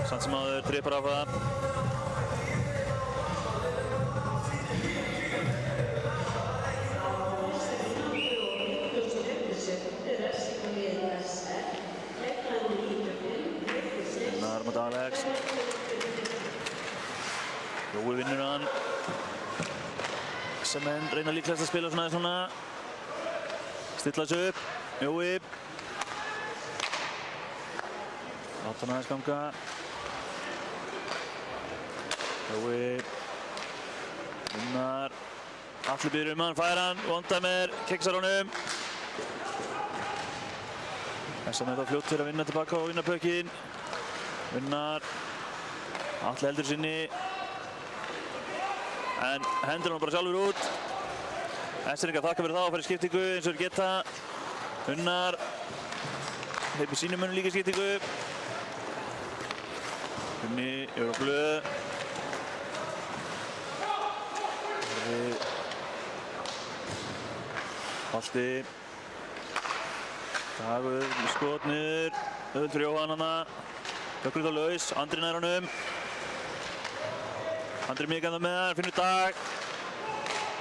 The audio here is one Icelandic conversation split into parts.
Samt sem áður trippar á það. Gunnar mot Alex. Jói vinnur hann. SM-menn reyna líklegast að spila svona stilla þessu upp. Jói. Láta hann aðeins ganga. Jói. Gunnar. Atli býður hann, fær hann, Vondæmir, kiksar honum. SM-menn þá fljótt fyrir að vinna tilbaka og vinna pökkinn. Gunnar. Atli heldur sinni. En hendur hann bara sjálfur út. Eskirningar þakka fyrir það og fara í skiptingu eins og þeir geta. Gunnar. Hleypir sínum mönnum líka í skiptingu. Gunni yfir á blöð. Balti. Dagur með skot niður. Öðvöld fyrir Jóhann hana. Tökur þá laus. Andri nær honum. Andri mikið með það, finnur Dag.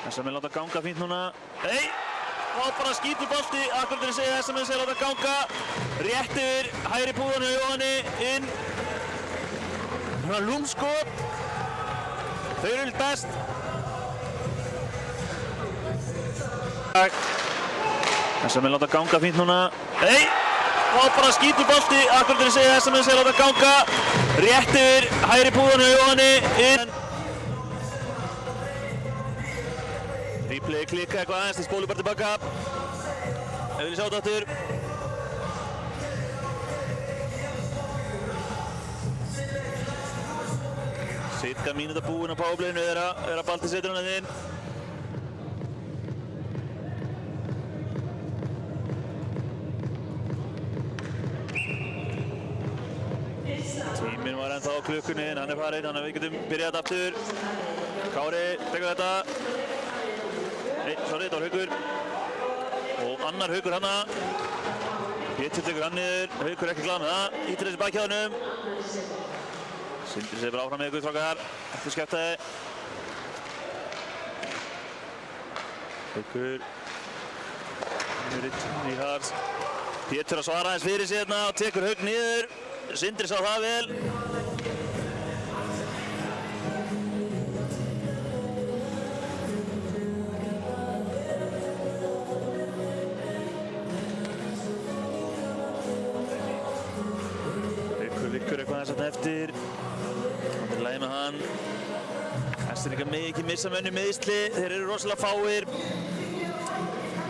SM-menn láta ganga fínt núna. Nei! Það bara skýtur bolti. Akkurat þegar ég segi SM-menn segja láta ganga. Rétt yfir hægri púðan hjá Jóhanni. Inn. Svona lúmskot. Þau eru vilt best. SM-menn láta ganga fínt núna. Nei! Það bara skýtur bolti. Akkurat þegar ég segi SM-menn segja láta ganga. Rétt yfir hægri púðan hjá Jóhanni. Inn. Replay klikka eitthvað aðeins, þeir spólu bara tilbaka. Ef við sjá þetta aftur. Cirka mínúta búinn á powerplayinu þegar Balti setur hann inn. Tíminn var ennþá á klukkunni en hann er farinn, þannig að við getum byrjað aftur. Kári tekur þetta. Nei, sorry, þetta var Haukur. Og annar Haukur hana. Pétur tekur hann niður. Haukur ekki glað með það. Ítir þessi baki á hannum. Sindri segir bara áfram með ykkur strákar. Eftir skeftaði. Haukur. Nýhars. Pétur að svara aðeins fyrir sig hérna og tekur Hauk niður. Sindri sá það vel. Liggur eitthvað þess að eftir. Það er lagi með hann. Eskirningar megi ekki missa mönnum meiðsli. Þeir eru rosalega fáir.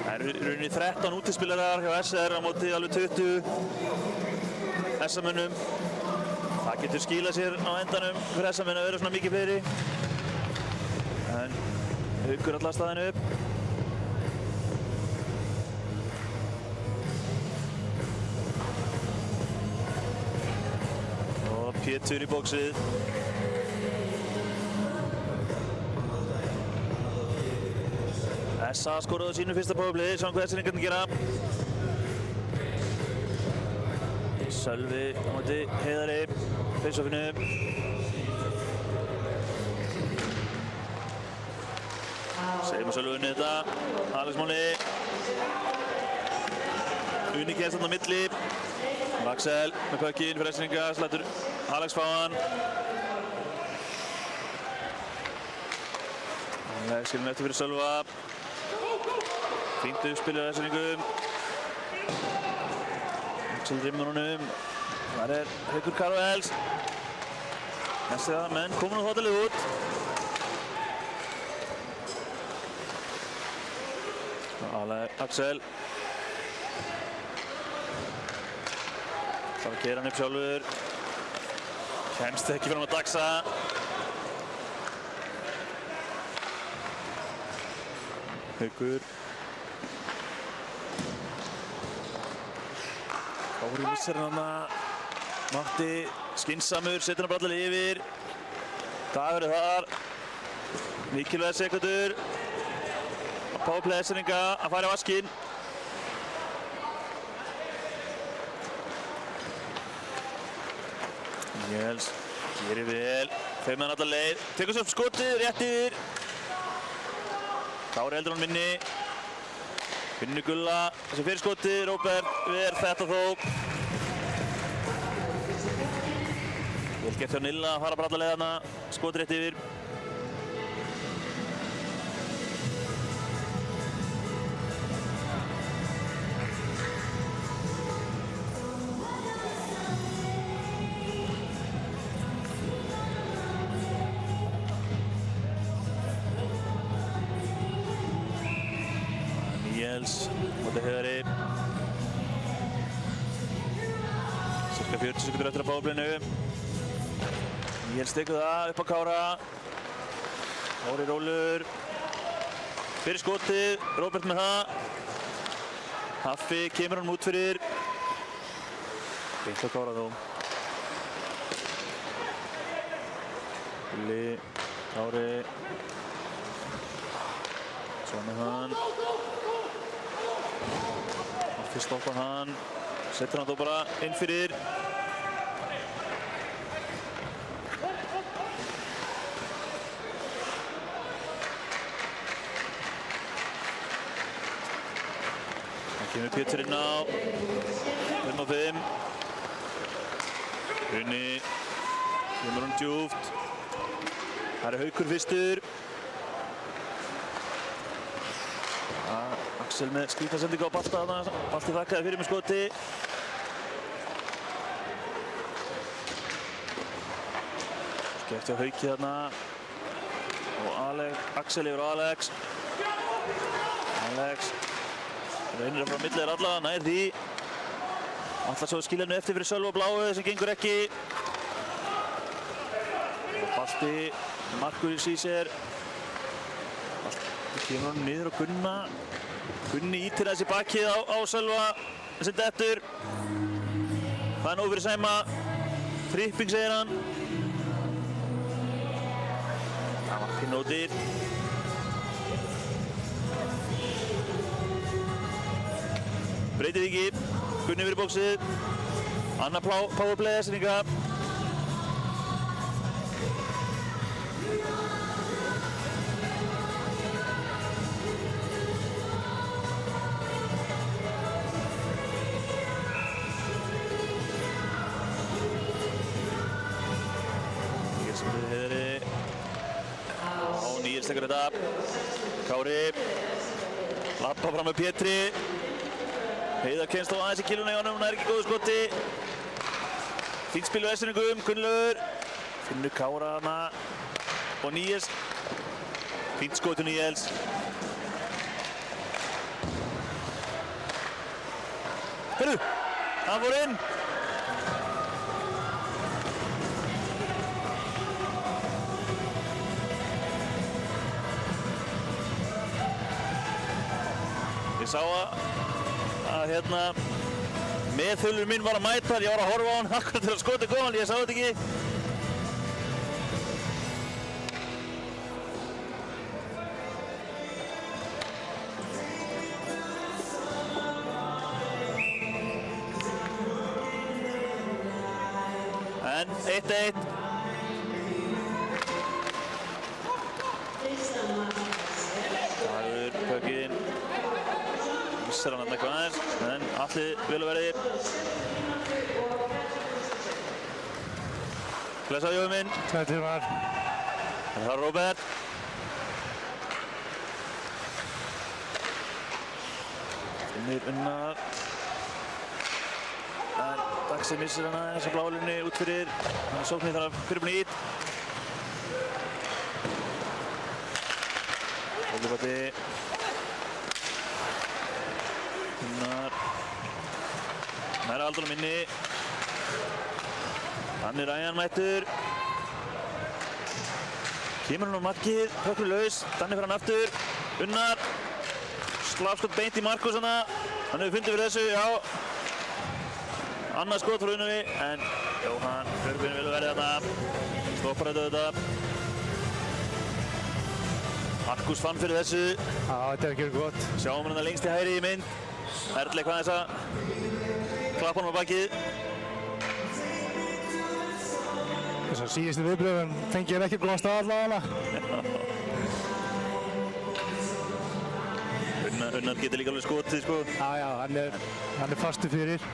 Það eru í rauninni 13 útispilarar hjá SR á móti alveg 20 SM-mönnum. Það getur skilað sér á endanum fyrir SM-menn að vera svona mikið fleiri. En Haukur allar staðinu upp. Pétur í bóksið. SA skoraði á sínu fyrsta powerplay, sjáum hvað Eskirningarnir gera. Sölvi á móti Heiðari, face-offinu. Segjum að Sölvi unnið þetta. Alex Máni. Unni kemst þarna á milli. Axel með pökkinn fyrir Eskirningar, slætur Alex fá hann. Alex skilur eftir fyrir Sölva. Fínt uppspil á Eskirningum. Axel rimmur honum. Þar er Haukur Karvels. Næstu það, menn komin á þóttalið út. Axel. Það keyrir hann upp sjálfur. Kemst ekki fram að Daxa. Haukur. Kári missar hann hana. Matti skynsamur, setur hann bara allir yfir. Dagur er þar. Mikilvæg sekundur. Powerplay Eskirninga að fara á vaskinn. Níels gerir vel, 5 menn alla leið, tekur sér upp skotið, rétt yfir. Kári heldur hann minni. Finnur Gulla, þessi fyrir skotið, Róbert ver þetta þó. Vel gert hjá Nilla að fara bara alla leiðana, skotið rétt yfir. Móti Heiðari. Cirka 40 sekundur eftir að báblinu. Níels tekur það upp á Kára. Kári rólur. Fyrir skotið, Róbert með það. Haffi kemur hann út fyrir. Beint á Kára þó. Gulli, Kári. Svo með hann. Stoppar hann, setur hann þó bara inn fyrir. Hann kemur Pétur inn á, 5-5. Runi, kemur hann djúpt. Það Haukur fyrstur. Axel með skrítasendingu á Balta þarna. Balti þakkaði fyrir með skoti. Skeft hjá Hauki þarna. Og Axel yfir á Alex. Alex reynir að fara á milli þeirra alla, nær því. Ætlar svo að skilja henni eftir fyrir Sölva Bláu sem gengur ekki. Og Balti, Markur í sér. Balti kemur hann niður á Gunna. Gunni ítir þessi bakið á Sölva sem dettur. Það nóg fyrir Sæma. Tripping segir hann. Það var pinn og dýrt. Breytið ekki. Gunni fyrir bóksið. Annar powerplay þessi líka. Níels tekur þetta. Kári lappa fram með Pétri. Heiðar kemst þó aðeins í kiluna í honum, hún ekki góðu skoti. Fínt spil við Essuningum, Gunnlaugur. Finnur Kára hana. Og Níels. Fínt skoti Níels. Heyrðu, hann fór inn. Ég sá að meðþulur minn var að mæta, ég var að horfa á hann akkurat til að skoti kom, ég sá þetta ekki. En 1-1. Dagur pökkinn. Missar hann eitthvað aðeins, en Atli vel að verði. Blessaðu Jói minn. Takk til var. Það er Róbert. Finnur Unnar. En Daxi missir hann aðeins á blálunni út fyrir. Hann er sóknir þar að fyrirbúin ít. Óljubati. Unnar. Næra aldunum inni. Danni Ræjan mættur. Kemur hann á markið, hökkur laus. Danni fyrir hann aftur. Unnar. Slagskot beint í Markus hana. Hann hefur fundið fyrir þessu, já. Annað skot frá Unnavi, en Jóhann Björgvin vil verði þarna. Stoppar þetta auðvitað. Markus fann fyrir þessu. Já, þetta er ekki gott. Sjáum hann lengst í hægri í mynd. Erli eitthvað þess að klappa hann á bakið. Þess að síðustu viðbröðum fengi ég ekki góðan stað allavega. Unnar getur líka alveg skotið, sko. Já, hann er fastur fyrir.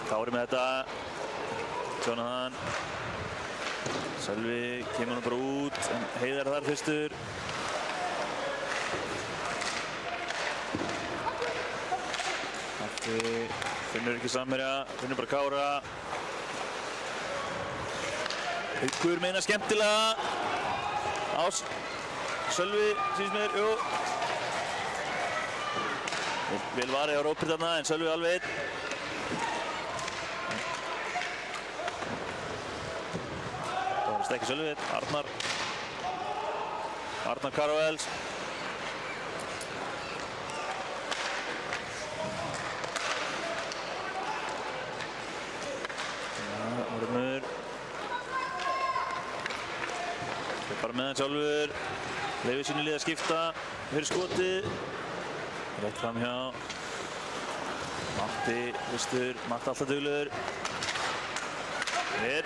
Kári með þetta. Jonathan. Sölvi kemur hann bara út, en Heiðar þar fyrstur. Þetta finnur ekki samherja, finnur bara Kára. Haukur meina skemmtilega. Sölvi, sýnst mér, jú. Vel varið á Róbert þarna, en Sölvi alveg einn. Það var ekki Sölvi einn, Arnar Karvels. Ormur. Bara með hann sjálfur. Leifir sínu lið að skipta fyrir skotið. Rétt framhjá. Matti, Vistur, Matti alltaf duglegur.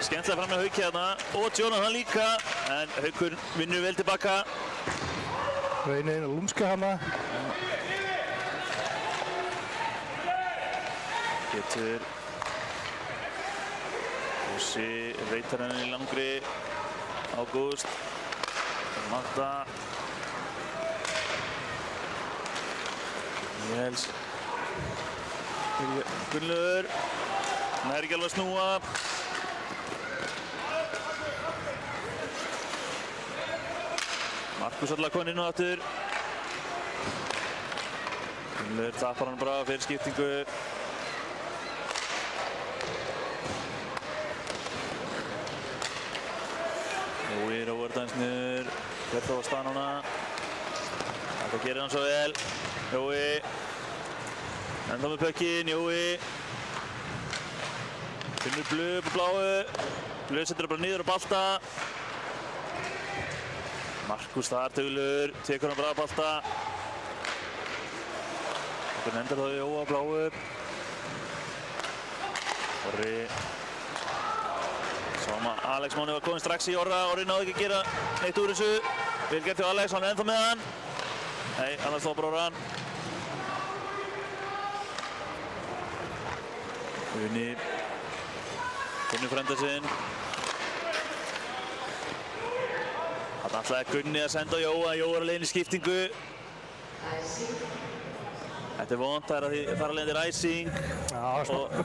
Skemmtilega fram með Hauki þarna og Jonathan líka, en Haukur vinnur vel tilbaka. Reynir að lúmska hana. Getur Bossi reytar henni í langri. Ágúst. Matta. Níels. Gunnlaugur. Nær ekki alveg að snúa. Markus allavega kominn inn á aftur. Gunnlaugur tapar hann bara fyrir skiptingu. Jói róar aðeins niður. Hver þá að staða núna. Þetta gerir hann svo vel. Jói. Ennþá með pökkinn, Jói. Finnur Blöð upp á bláu. Blöð setur bara niður á balta. Markus þar duglegur, tekur hann bara að balta. Hvernig endar þá Jóa á bláu. Orri. Sáum að Alex Máni var kominn strax í Orra. Orri náði ekki að gera neitt úr þessu. Vel gert hjá Alex, hann er ennþá með hann. Nei, annars stoppar Orran. Uni. Finnur frenda sinn. Þetta ætlaði Gunni að senda á Jóa. Jóa er að leiðin í skiptingu. Þetta er vont, það er að því fara að leiðin í ræsing. Já,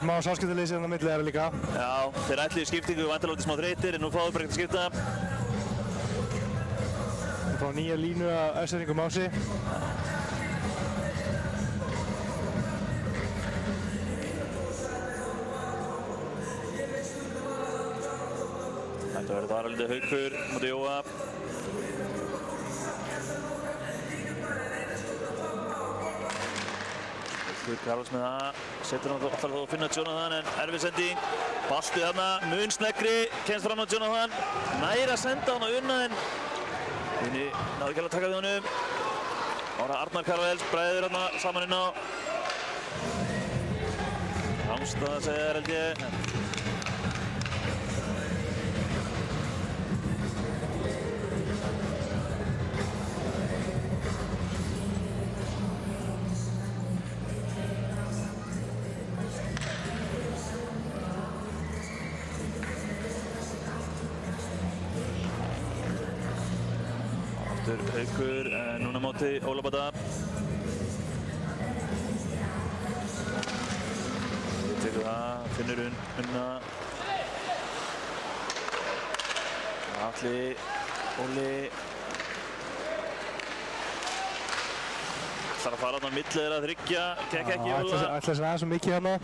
má sáskiptaleysi hérna á milli þeirra líka. Já, þeir ætluðu í skiptingu, vantilega út í smá þreytir, en nú fáðu bara ekkert að skipta. Við fáum nýja línu af Össeringum Ási. Þetta verður þar alveg Haukur mútið Jóa. Haukur Karls með það. Setur hann alltaf að finna Jonathan, en erfið sending. Baltið þarna, mun sneggri, kemst fram á Jonathan. Nær að senda hann á Unna, en Unni náði ekki alveg að taka við honum. Ára Arnar Karvels, bræður þarna saman inn á. Rámstað að segja þér held ég. Haukur, núna móti Óla Bata. Tekur það, finnur Unna. Atli, Óli. Þarf að fara þarna á milli þeirra að þryggja. Gekk ekki Óla. Ætla sér aðeins mikið hérna.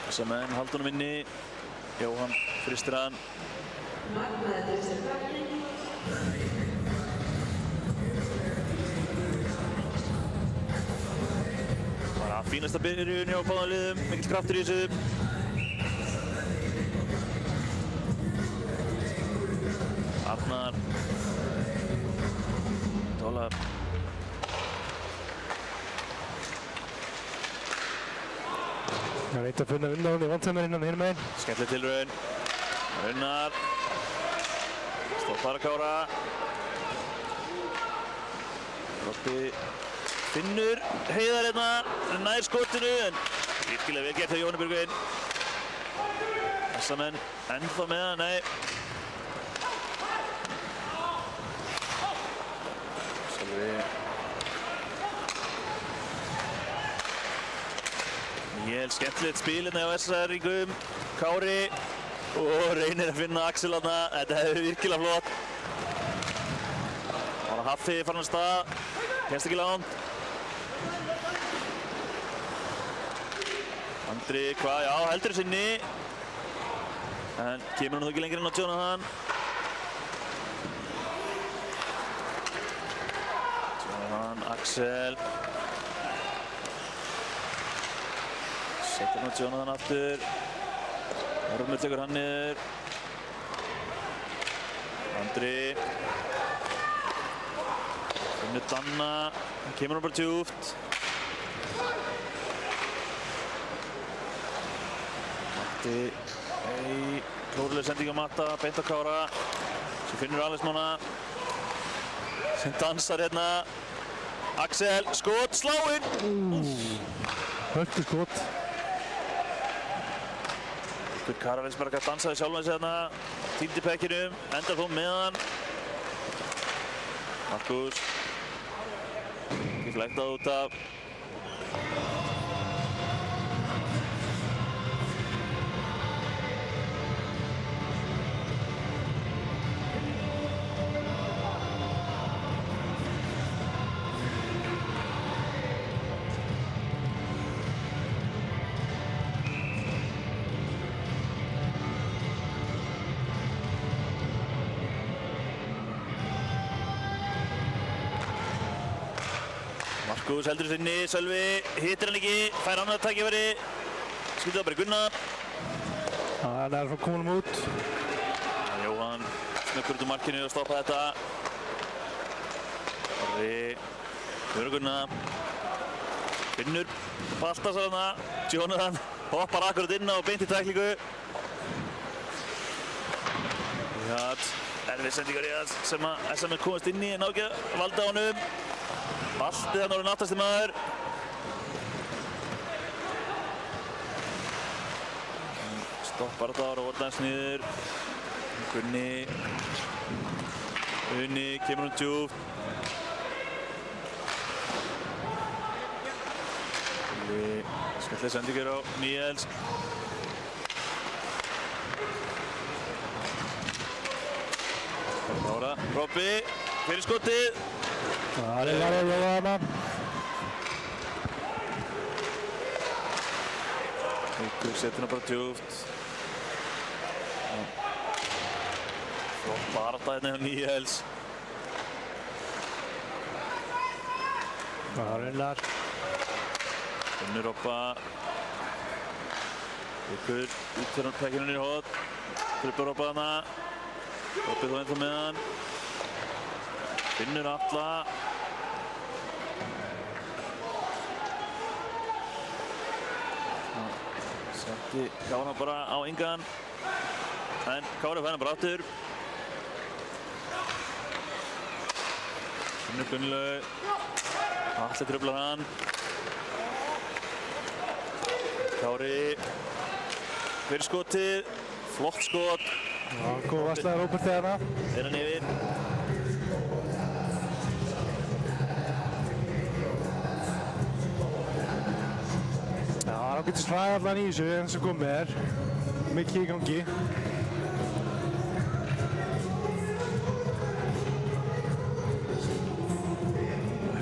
Þessa menn halda honum inni. Jóhann fristir hann. Bara fínasta byrjun hjá báðum liðum, mikill kraftur í þessu. Arnar. Tóla. Já, Það reyndi að finna undan hún í vandsæmur innan hinum meginn. Skemmtileg tilraun. Unnar. Stoppar Kára. Robbi finnur Heiðar hérna, nær skotinu en virkilega vel gert hjá Jóni Björgvin. Þessamenn ennþá með það, nei. Sölvi. Mjög skemmtilegt spil hérna hjá SR-ringum. Kári og reynir að finna Axel hérna. Þetta hefur virkilega flott. Bara Haffi farin af stað. Kemst ekki langt. Andri, hvað? Já, heldur sinni. En kemur hann þó ekki lengur inn á Jonathan. Jonathan, Axel. Setur hann á Jonathan aftur. Ormur tekur hann niður. Andri. Finnur Danna. Kemur hann bara djúpt. Matti. Klóruleg sending á Matta, beint á Kára. Svo finnur Alex núna. Sem dansar hérna. Axel, skot, sláinn! Hörku skot. Karavelsberg dansaði sjálf hans hérna. Týndi pekkinum, endar þó með hann. Markus. Ekki flæktað út af. Markus heldur sinni, Sölvi hittir hann ekki, fær annað tækifæri, skýtur það bara í Gunnar. Það er frá komunum út. Jóhann snöggur út úr markinu og stoppa þetta. Orri, Gunnar, Finnur, Baltasar hana, Jonathan hoppar akkurat inn á og beint í tæklingu. Erfið sendingar í það sem að SM komast inn í en ná ekki að valda honum. Baltið hann orðinn aftasti maður. Stoppar þetta og orðar hans niður. Gunni. Unni, kemur hann djúpt. Skemmtileg sendingar á Níels. Kára, Robbi, fyrir skotið. Það er varðið að jóða hana. Haukur setur hann bara djúpt. Flott barata hérna hjá Níels. Það er Unnar. Unnur Robba. Haukur út fyrir hann pekkinunni í hótt. Trubbar Robba hana. Robbi þó ennþá með hann. Finnur Atla. Setti Kára bara á engan. En Kári fær hann bara aftur. Finnur Gunnlaug. Atli truflar hann. Kári. Fyrir skotið. Flott skot. Já, góð vaslaði Róberti hana. Er hann yfir. Já, þá getur slæði allan í þessu en sem komið er. Mikið í gangi.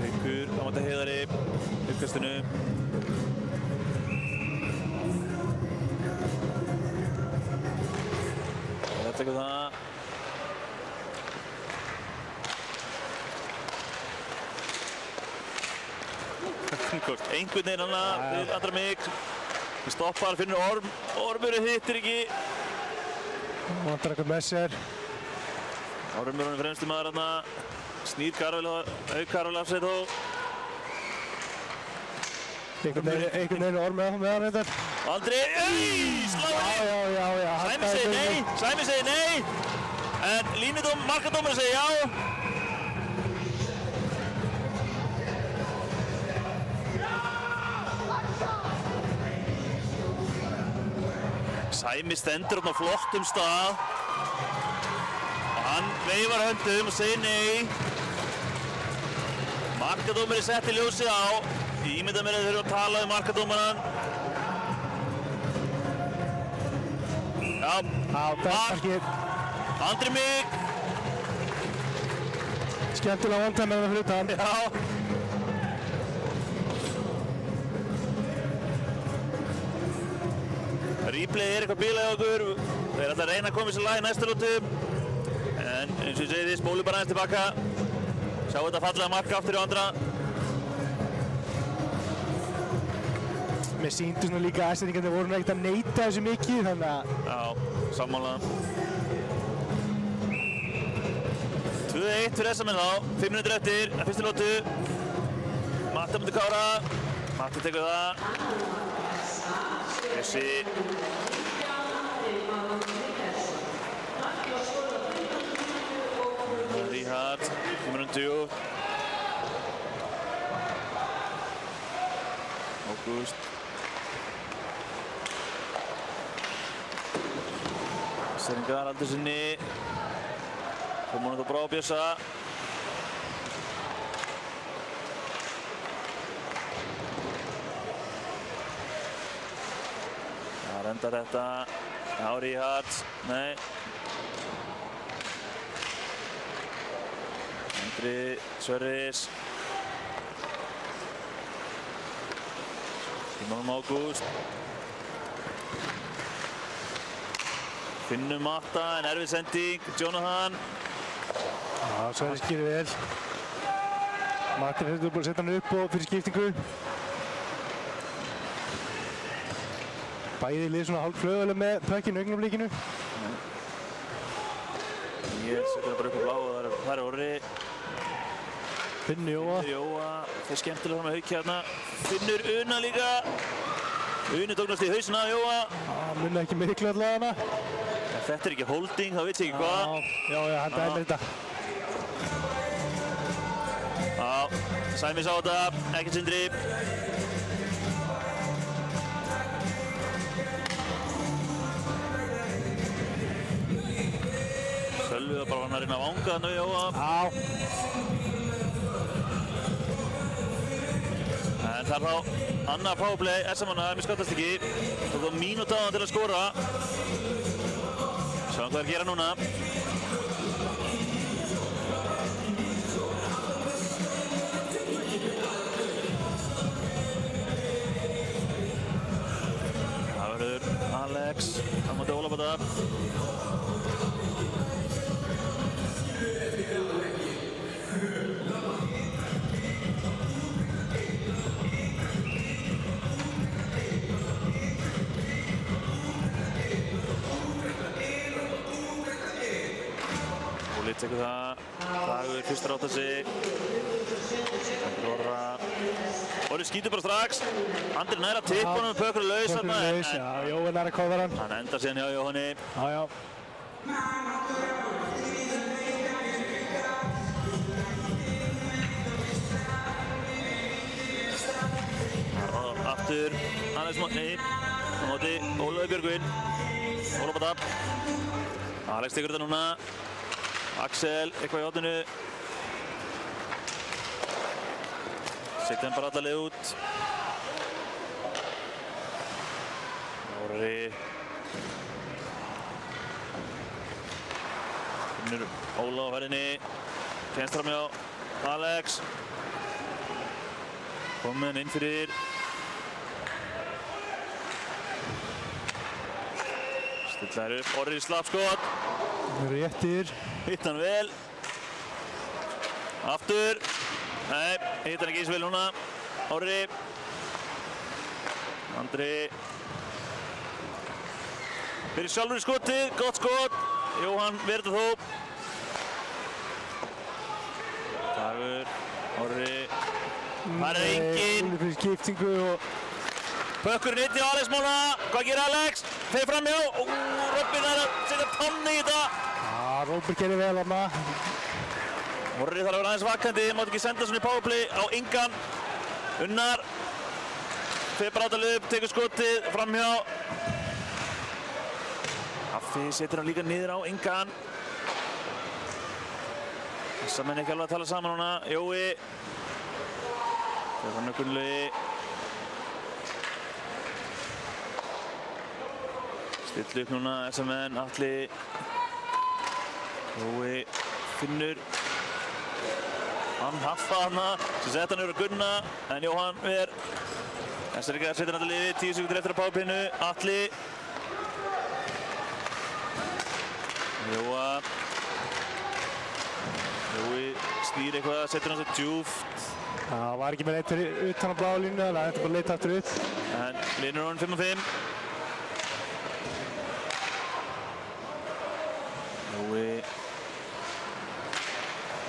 Haukur á móti Heiðari. Uppkastinu. Það tekur það. Einhvern veginn hana við andra mig. Við stoppar, finnur Orm. Ormur hittir ekki. Vantar eitthvað með sér. Ormur hann er fremstu maður hana. Snýr Karvel af sig þó. Einhvern veginn Ormur með hann reyndar. Andri, sláður! Já. Sæmi segir nei. En markadómur segir já. Sæmi stendur á flottum stað. Og hann veifar höndum og segir nei. Markadómur sett í ljósið á. Ég ímynda mér að þeir eru að tala um markadómarann. Mark. Andri Mig. Skemmtilega vondtæmi með fyrir utan. Já. Replay eitthvað bílað hjá okkur. Þeir ætla að reyna að koma í sér lag í næsta lótu. En eins og ég segi, þið spólu bara aðeins tilbaka. Sjá þetta fallega marka aftur í andra. Mér sýndist nú líka að Íslendingarnir voru ekkert að neita þessu mikið, þannig að... Já, sammála. 2-1 fyrir þessa menn þá. 5 minútur eftir, fyrstu lótu. Matti mútið Kára. Matti tekur það. Þessi. Ríhard, 520. Ágúst. Seringar Aldursinni. Komur hann þá bra á Bjössa. Það endar þetta. Já, Ríhard. Nei. Andri Sverris. Tímanum Ágúst. Finnum Matta, en erfið sending, Jonathan. Já, Sverris gerir vel. Matti hefur búin að setja hann upp og fyrir skiptingu. Bæði lið svona hálf flögulega með pökkinn augnablikinu. Ég setur bara upp á blá og það er Orri. Finnur Jóa. Það er skemmtilega fram með Hauk hérna. Finnur Una líka. Uni tóknast í hausinn af Jóa. Það munna ekki miklu allavega hana. Þetta er ekki holding, það veit ég ekki hvað. Já, hann dæmir þetta. Já, Sæmi sá þetta, ekkert Sindri. Sölvi var bara hann að reyna að vanga þarna við Jóa. En það er þá annað powerplay, SM-manna, mér skattast ekki. Það tók mínúta á hann til að skora. Sjáum hvað er að gera núna. Það verður Alex á móti Ólafsbata. Tekur það, Dagur fyrstur átt sig. Orri skýtur bara strax. Andri nær að tippa honum með pökkur laus þarna. Já, Jói nær að kóða hann. Hann endar síðan hjá Jóhanni. Já. Og aftur Alex Magni á móti Ólafur Björgvin. Ólafsbata. Alex tekur þetta núna. Axel, eitthvað í hotinu. Setja hann bara alla leið út. Orri. Finnur Óla á ferðinni. Kennst fram hjá Alex. Kominn inn fyrir. Stillar upp, Orri slappskot. Réttir. Hitt hann vel. Aftur. Nei, hitt hann ekki eins vel núna. Orri. Andri. Fyrir sjálfur í skotið, gott skot. Jóhann verður þó. Dagur. Orri. Það er enginn. Fyrir skiptingu og Pökkurinn einn í Alex Móna. Hvað gerir Alex? Fer framhjá. Robin er að setja panni í þetta. Róbert gerir vel þarna. Orri þarf að vera aðeins vakandi, mátt ekki senda svona í powerplay á Ingan. Unnar. Fer brátalega upp, tekur skotið framhjá. Haffi setur hann líka niður á Ingan. Þessa menn ekki alveg að tala saman núna. Jói. Fer fram með Gunnlaugi. Stillu upp núna, SMN, Atli. Jói finnur hann Haffa hana, sem sett hann yfir að Gunna, en Jóhann er Esteríkar setur hann til liði, 10 sekundur eftir að powerplayinu, Atli. Jóa. Jói snýr eitthvað, setur hann svo djúft. Það var ekki með leitt utan á bláu línu, þannig að þetta bara leitt aftur upp. En linur hann 5-5. Jói.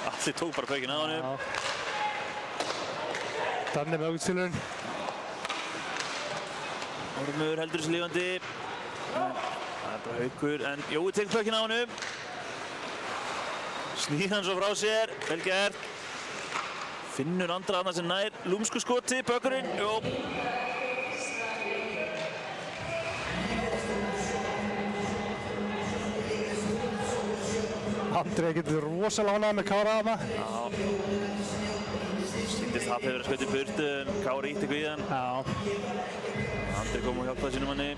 Atli tók bara pökinn á honum. Danni með aukstilurinn. Ormur heldur þessu lífandi. Það er bara Haukur, en Jói tekur pökinn á honum. Snýr hann svo frá sér, vel gert. Finnur Andra þarna sem nær lúmsku skoti, pökkurinn, jó. Andri getur rosalega ánægður með Kára þarna. Já. Sýndist það hefur skotið í burtu, en Kári ítti eitthvað í hann. Já. Andri kom og hjálpaði sínum manni.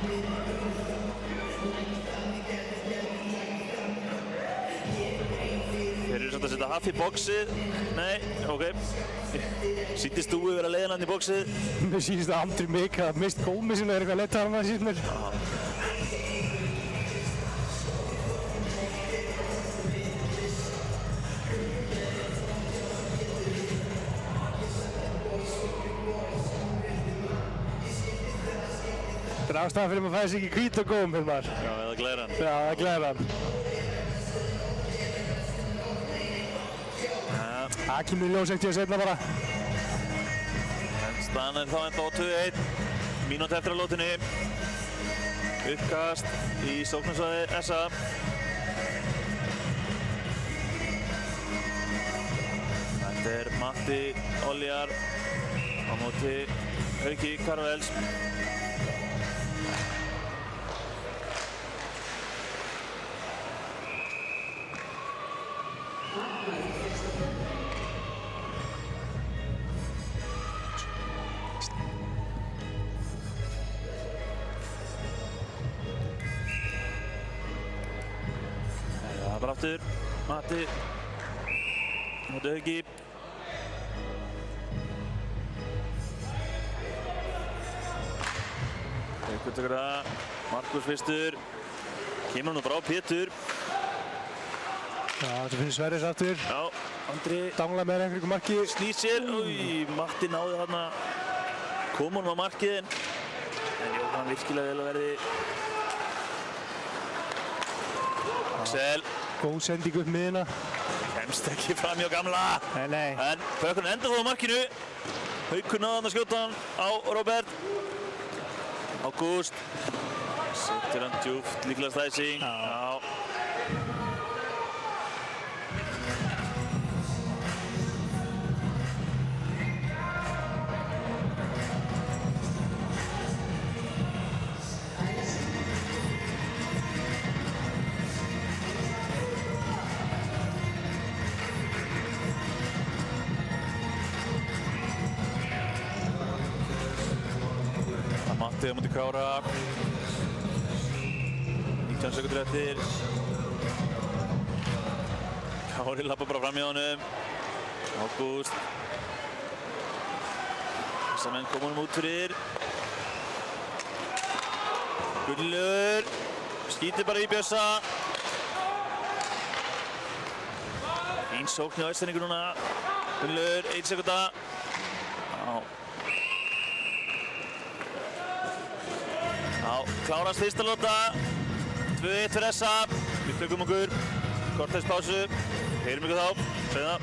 Þeir eru samt að setja Haffi í boxið. Nei, ok. Sýndist Dúi vera leiðan hann í boxið. Mér sýnist að Andri mikið að mist gómið sinni er eitthvað leitt að hann sýnst mér. Þetta er ástæðan fyrir maður fæði sig ekki hvít og góm, Hilmar. Já, eða glæran. Já, það glæðir hann. Það kemur í ljós ekkert seinna bara. En staðan er þá ennþá 2-1. Mínúti eftir að lótinni. Uppkast í sóknarsvæði SA. Þetta er Matti Oljar á móti Hauki Karvels. Bara aftur, Matti móti Hauki. Haukur tekur það, Markus fyrstur, kemur nú bara á Pétur. Já, þetta finnir Sverris aftur. Já, Andri Dangla með einhverjum marki. snýr sér, Matti náði þarna, kom honum á markið, en Jóhann virkilega vel að verði. Axel. Góð sending upp miðina. Kemst ekki fram hjá gamla. Nei. En Pökkurinn endar þó á markinu. Haukur náði hann að skjóta hann á Robert. Ágúst. Setur hann djúpt, líklega stæsing. Já. Matti á móti Kára. 19 sekundur eftir. Kári lappar bara fram í honum. Ágúst. Þessar menn koma honum út fyrir. Gullur. Skýtir bara í Bjössa. Fín sókn hjá Esteríkur núna. Gullur, 1 sekunda. Já, klárast fyrsta lóta. 2-1 fyrir SA. Við tökum okkur kortæs pásu. Heyrum ykkur þá. Segðu það.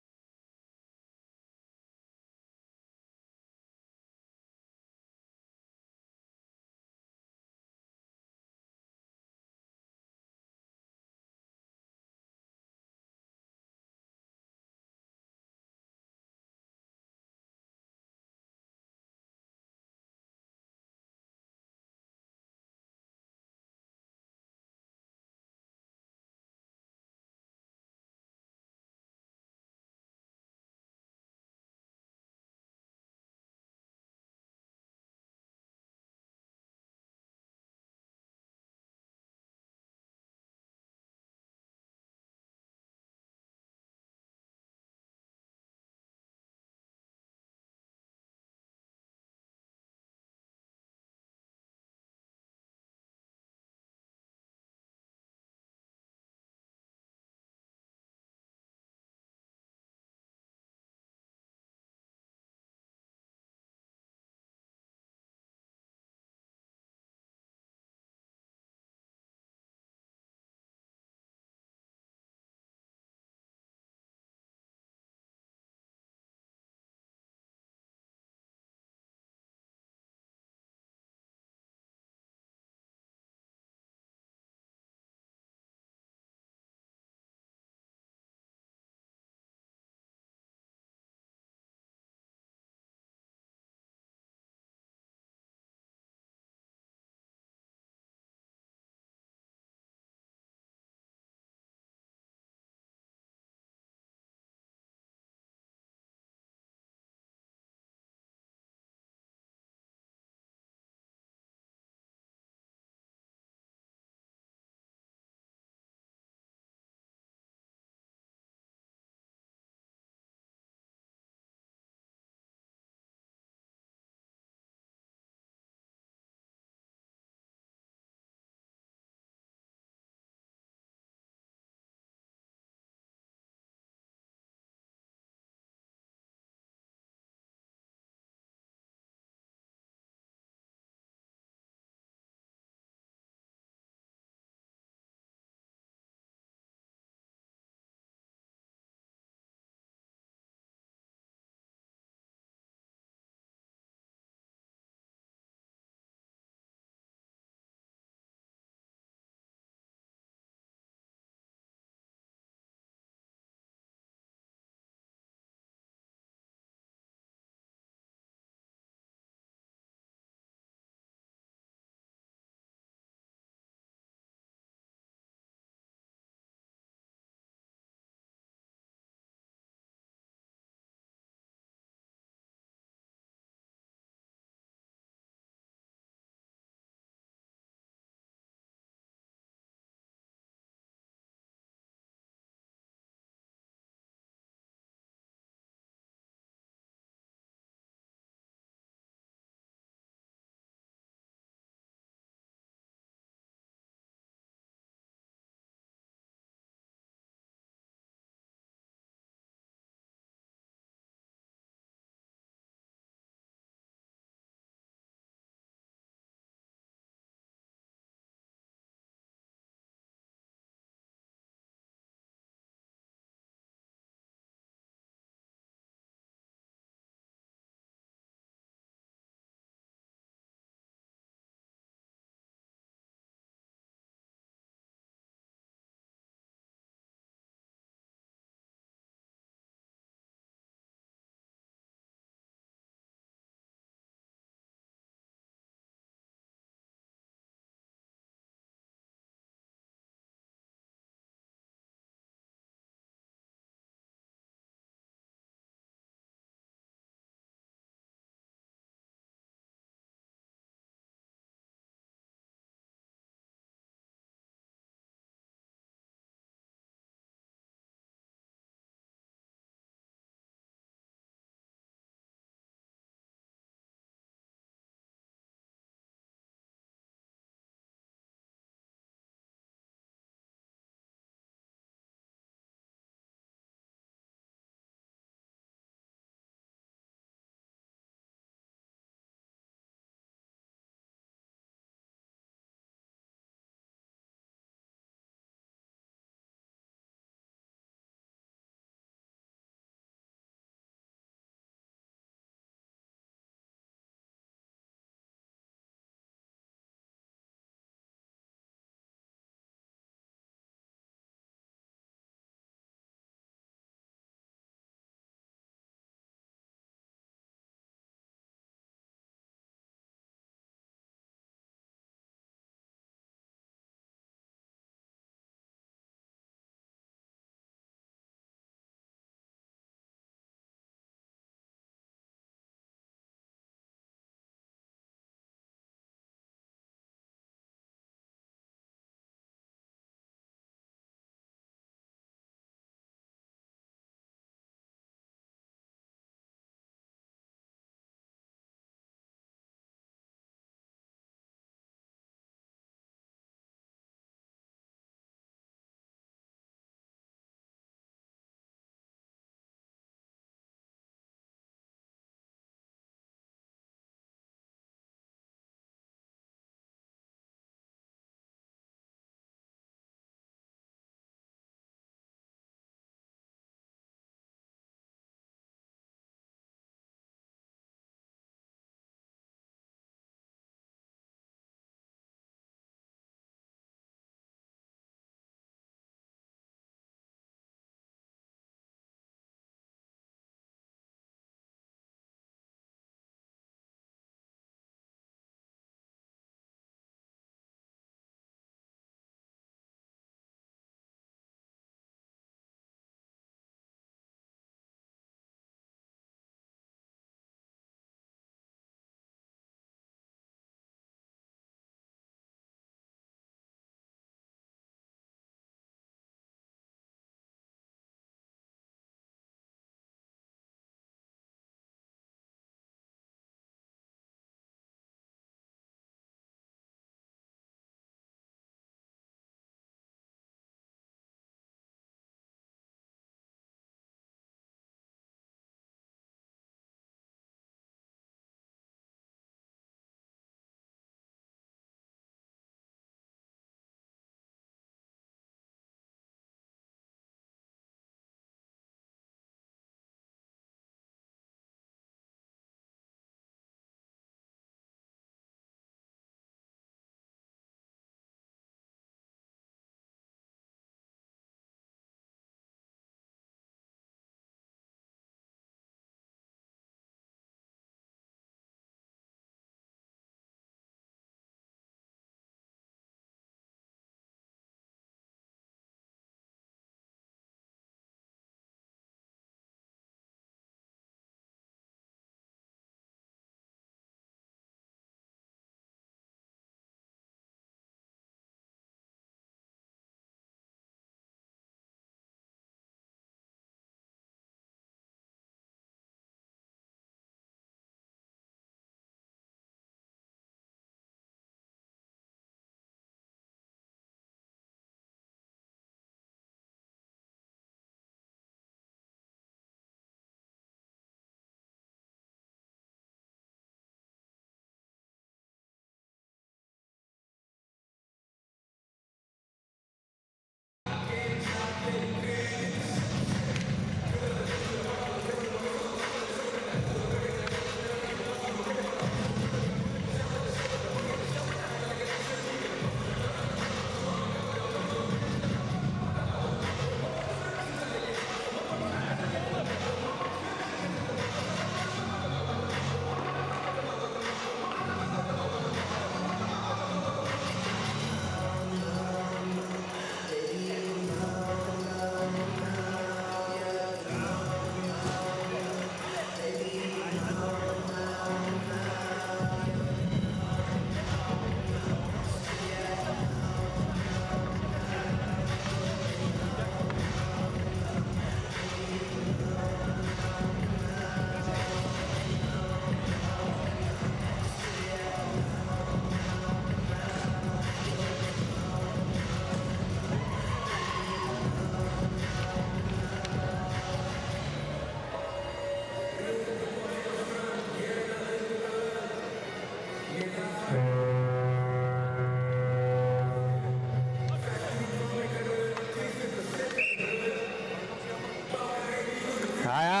Jæja,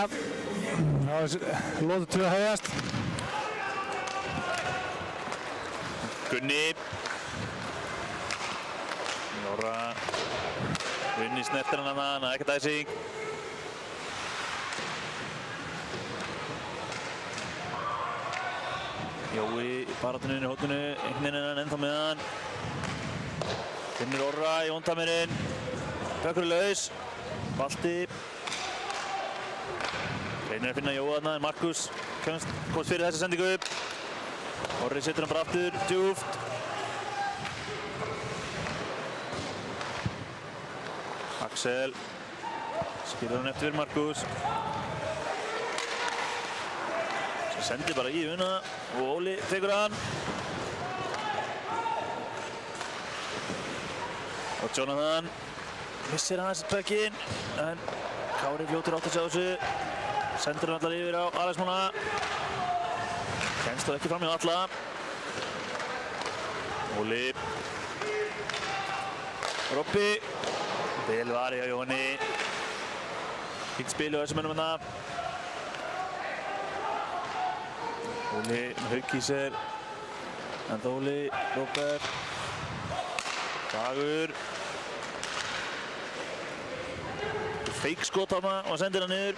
þá er lotu 2 að hefjast. Gunni. Jóra. Gunni snertir hann hana, ekkert æsing. Jói í baráttunni í hóttunni, einhvern veginn er hann ennþá með hann. Finnur Orra í vontamirinn. Bökkur er laus. Balti. Reynir að finna Jóa þarna en Markus komst fyrir þessa sendingu. Orri setur hann bara aftur, djúpt. Axel skilur hann eftir fyrir Markus. Svo sendir bara í Una og Óli tekur hann. Og Jonathan missir hans bökkinn en Kári fljótur átt að sjá þessu. Sendir hann allar yfir á Alex Mána. Kemst þó ekki fram hjá alla. Óli. Robby. Vel varið hjá Jóhanni. Fínt spil hjá þessum mönnum hérna. Óli með hauk í sér. Enda Óli, Róbert. Dagur. Feik skot þarna og sendir hann niður.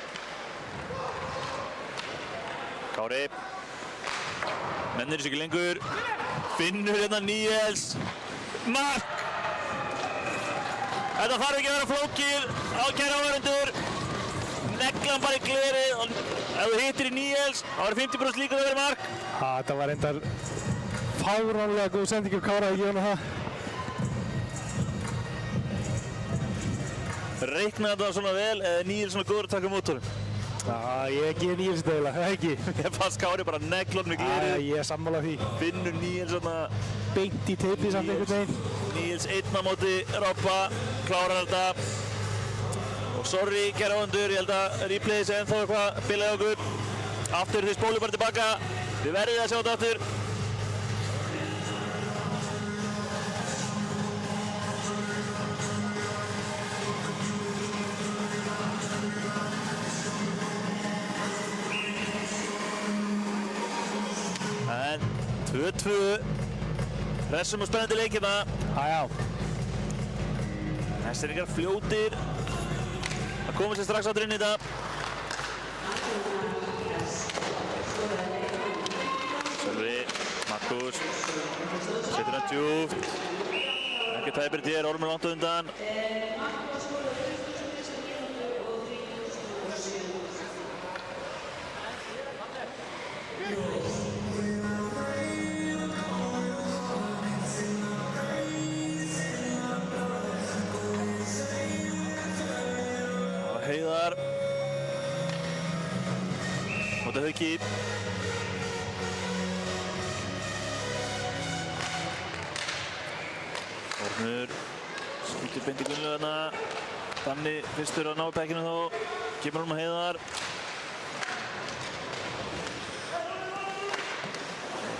Kári. Mennir þessu ekki lengur. Finnur hérna Níels. Mark! Þetta þarf ekki að vera flókið á kæra áhorfendur. Negla hann bara í glerið og ef þú hittir í Níels, þá er 50% líkur að vera mark. Þetta var reyndar fáránlega góð sending af Kára, ekki vona það. Reiknaði þetta svona vel eða Níels svona góður að taka mótorum? Ég gef Níels þetta eiginlega, það ekki. Ég fannst Kári bara negla hann með glerið. Ég er sammála því. Finnur Níels svona beint í teipið samt einhvern veginn. Níels einn á móti Robba, klárar þetta. Og sorry, kæra áhorfendur, ég held að replayið sé ennþá eitthvað bilaði okkur. Aftur, þið spólum bara tilbaka. Þið verðið að sjá þetta aftur. En 2-2. Hressum og spennandi leikina. Já. Þessir ykkar fljótir að koma sér strax áttur inn í þetta. Sölvi, Markus, setur hann djúpt. Ekki tæpir hér, Ormur langt á undan. Heiðar móti Hauki. Ormur skýtur beint í Gunnlaugu þarna. Danni fyrstur að ná bekkinu þá. Kemur hann á Heiðar.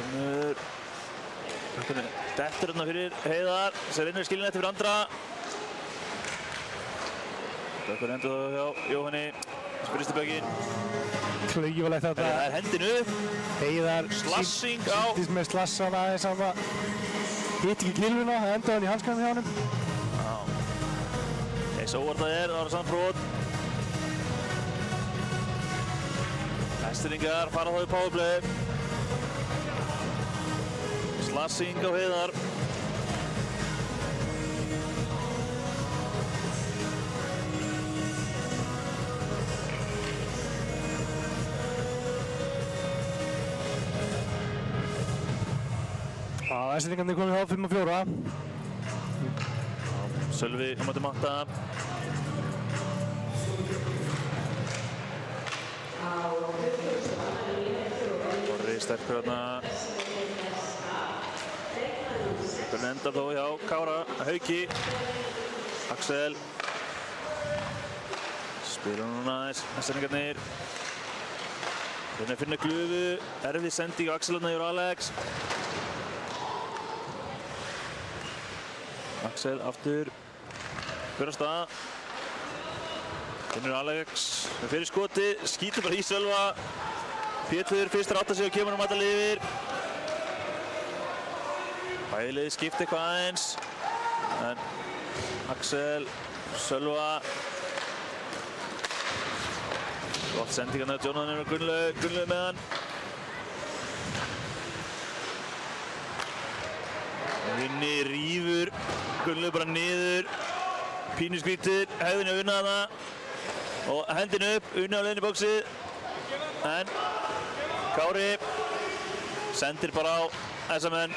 Ormur dettur hérna fyrir Heiðar sem reynir að skilja þetta fyrir andra. Bökkur endur þá hjá Jóhanni, spyrist í bökinn. Klaugifalegt þetta. Það er hendinu upp. Heiðar Slassing á. sýndist með slassan aðeins að það hitt ekki kilvuna, það endaði hann í hanskanum hjá honum. Já. Eins og óvart það er, það var samt brot. Vestfirðingar fara þá í powerplay. Slassing á Heiðar. Vestfirðingarnir komið á 5-4. Sölvi á móti Matta. Orri sterkur þarna. Hvernig endar þó hjá Kára, Hauki. Axel. Spilur núna aðeins, Vestfirðingarnir. Reyna að finna glufu, erfið sending á Axelana yfir Alex. Axel aftur, fyrir á stað. Finnur Alex með fyrir skoti, skýtur bara í Sölva. Pétur fyrstur átta sig og kemur matalið yfir. Bæði liðið skipta eitthvað aðeins. En Axel, Sölva. Gott sendingarna af Jonathan og Gunnlaug með hann. Unni rífur Gunnlaug bara niður. Pínu skrítið, hefðinni að vinna hana. Og hendin upp, Unni á leiðinni í bóksið. En Kári sendir bara á þessa menn.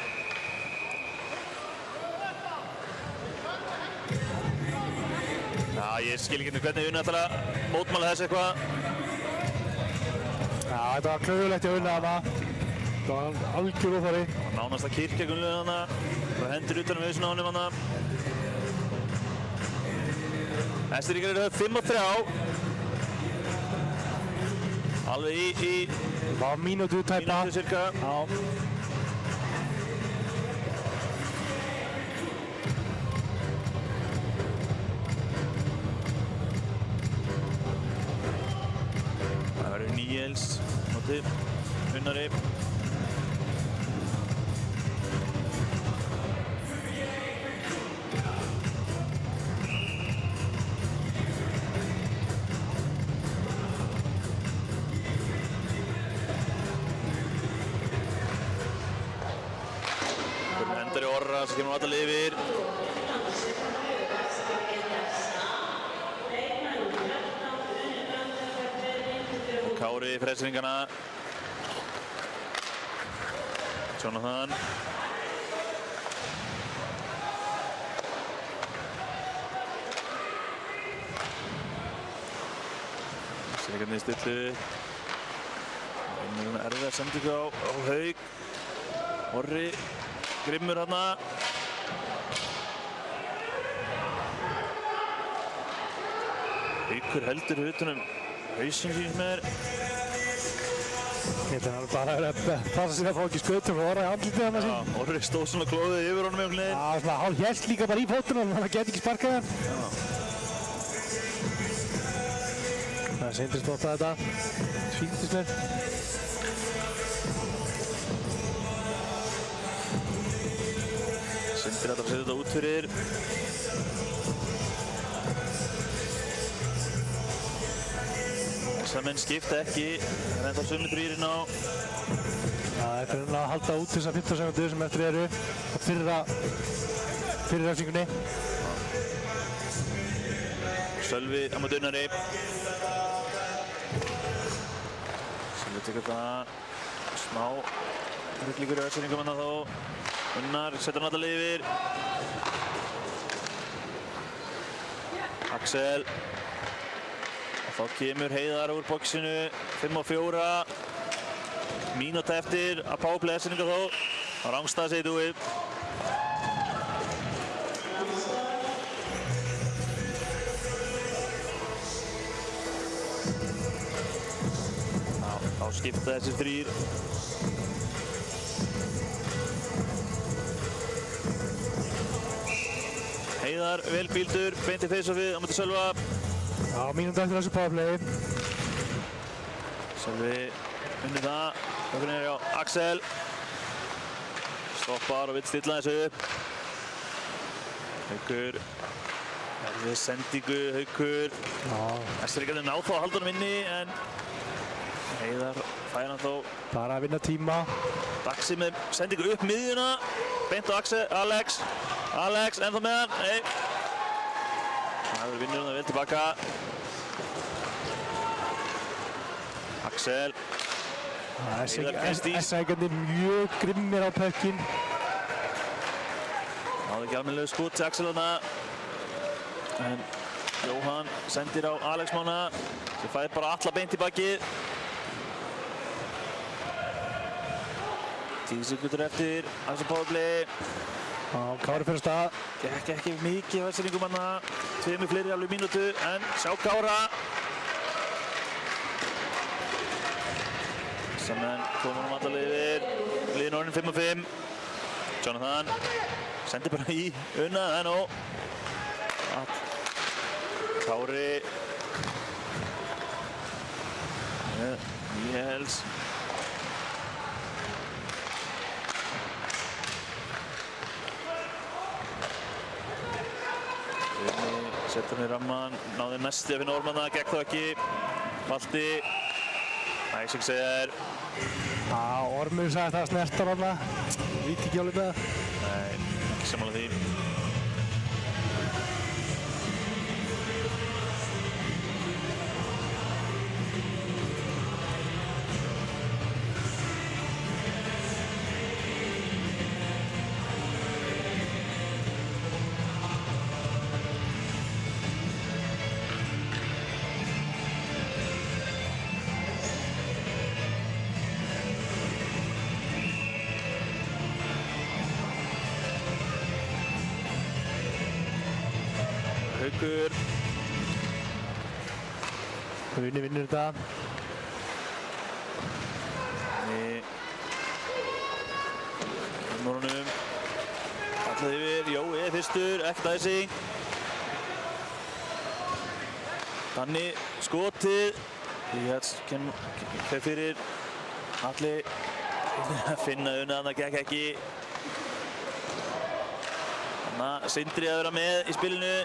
Já, ég skil ekki hvernig Unni ætlar að mótmæla þessu eitthvað. Já, þetta var klaufulegt að vinna hana. Það var algjör óþarfi. Nánast að kirkja Gunnlaug hana. Og hendur utan um hausinn á honum hana. Hestfirðingar eru 5-3. Alveg í Það var mínútu tæpa. mínútu cirka. Já. Það verður Níels móti Unnari. Hendari Orra sem kemur matalið yfir. Kári í frelsingana. Jonathan. Sleikarnir í stillu. Það er erfið sendingu á Haug. Orri. Grimmur hana. Haukur heldur utanum hausinn síns með þér. Þetta er bara að passa sig að fá ekki skautum og Orra í andlitið hana sín. Já, Orri stóð svona klóðið yfir honum einhvern veginn. Já, svona hálf hélt líka bara í fótunum, þannig að hann geti ekki sparkað hann. Það er Sindri stoppað þetta. Svíktist mér. Sindri ætlar að setja þetta út fyrir. Þessar menn skipta ekki. Það er ennþá sömu þrýrin á. Já, þetta er að halda út þessar 15 sekundur sem eftir eru á fyrir refsingunni. Sölvi á móti Unnari. Sölvi tekur það smá rugglíkur í öðsyningum hann þá. Unnar setur hann alltaf yfir. Axel. Og þá kemur Heiðar úr boxinu. 5-4. Mínúta eftir að powerplay öðsynninga þó. Á rangstað segir dúið. Þá skipta þessir þrír. Heiðar vel bíldur, beint í face-offið á móti Sölva. Já, mínúta eftir þessu powerplayi. Sölvi unnið það. Þakkur niður á Axel. Stoppar og vill stilla þessu upp. Haukur. Erfið sendingu, Haukur. Hestfirðingarnir ná þá að halda honum inni en Heiðar fær hann þó. Bara að vinna tíma. Daxi með sendingu upp miðjuna. Beint á Axel, Alex. Alex ennþá með hann. Nei. Það verður vinnur hann vel tilbaka. Axel. S-ægarnir mjög grimmir á pökkinn. Náði ekki almennilegu skot til Axel þarna. En Jóhann sendir á Alex Mána. Sem fær bara alla beint í bakið. 10 sekundur eftir Axel powerplay. Kári fyrir stað. Gekk ekki mikið af öðsyningum hana. 2 fleiri alveg mínútu en sjá Kára. Samenn komur alla leið yfir. Liðin orðin 5-5. Jonathan sendir bara í Unna, það er nóg. Kári. Níels. Setur hann í ramman, náði næsti að finna Ormanna, gekk þá ekki. Valdi. Æsing segir. Ormur sagði það snertar hana. Víti ekki alveg með það. Nei, ekki sammála því. Haukur. Unni vinnur þetta. Morgunum. Allað yfir, Jói fyrstur, ekkert æsing. Danni skotið. Íhals fer fyrir. Alli finna Unna, það gekk ekki. Þannig að Sindri að vera með í spilinu.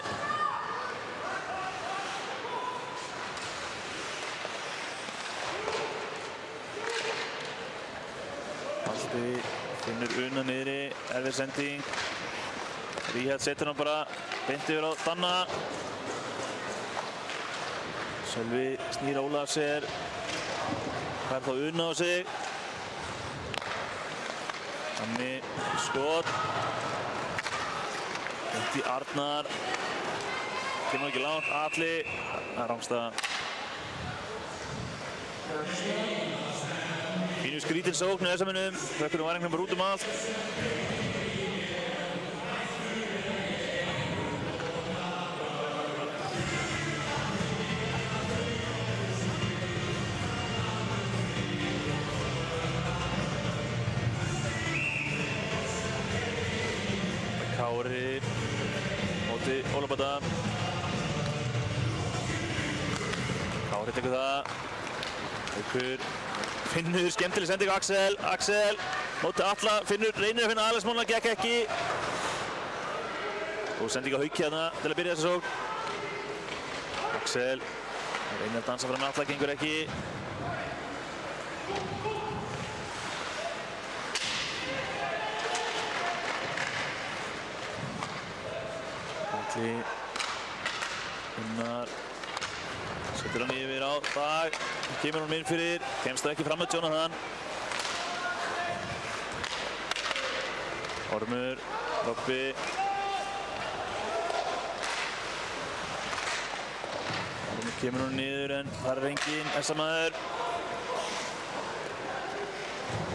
Finnur Unna niðri, erfið sending. Ríhætt setur hann bara beint yfir á Danna. Sölvi snýr Óla af sér. Fær þá Unna á sig. Danni skot. Beint í Arnar. Kemur ekki langt, Atli. Það er rangstæða. Pínu skrítin sókn í SMN-um. Hlökkunum var einhvern bara út allt. Kári móti Ólabata. Kári tekur það. Haukur. Finnur skemmtileg sending á Axel. Axel móti Alla. Finnur reynir að finna Alex Móna, gekk ekki. Og sending á Hauki hérna til að byrja þessa sókn. Axel reynir að dansa fram með Alla, gengur ekki. Atli. Unnar. Setur hann yfir á Dag. Kemur hann inn fyrir. Kemst það ekki fram með Jonathan. Ormur. Robby. Ormur kemur hann niður en þar er enginn. Essa-maður.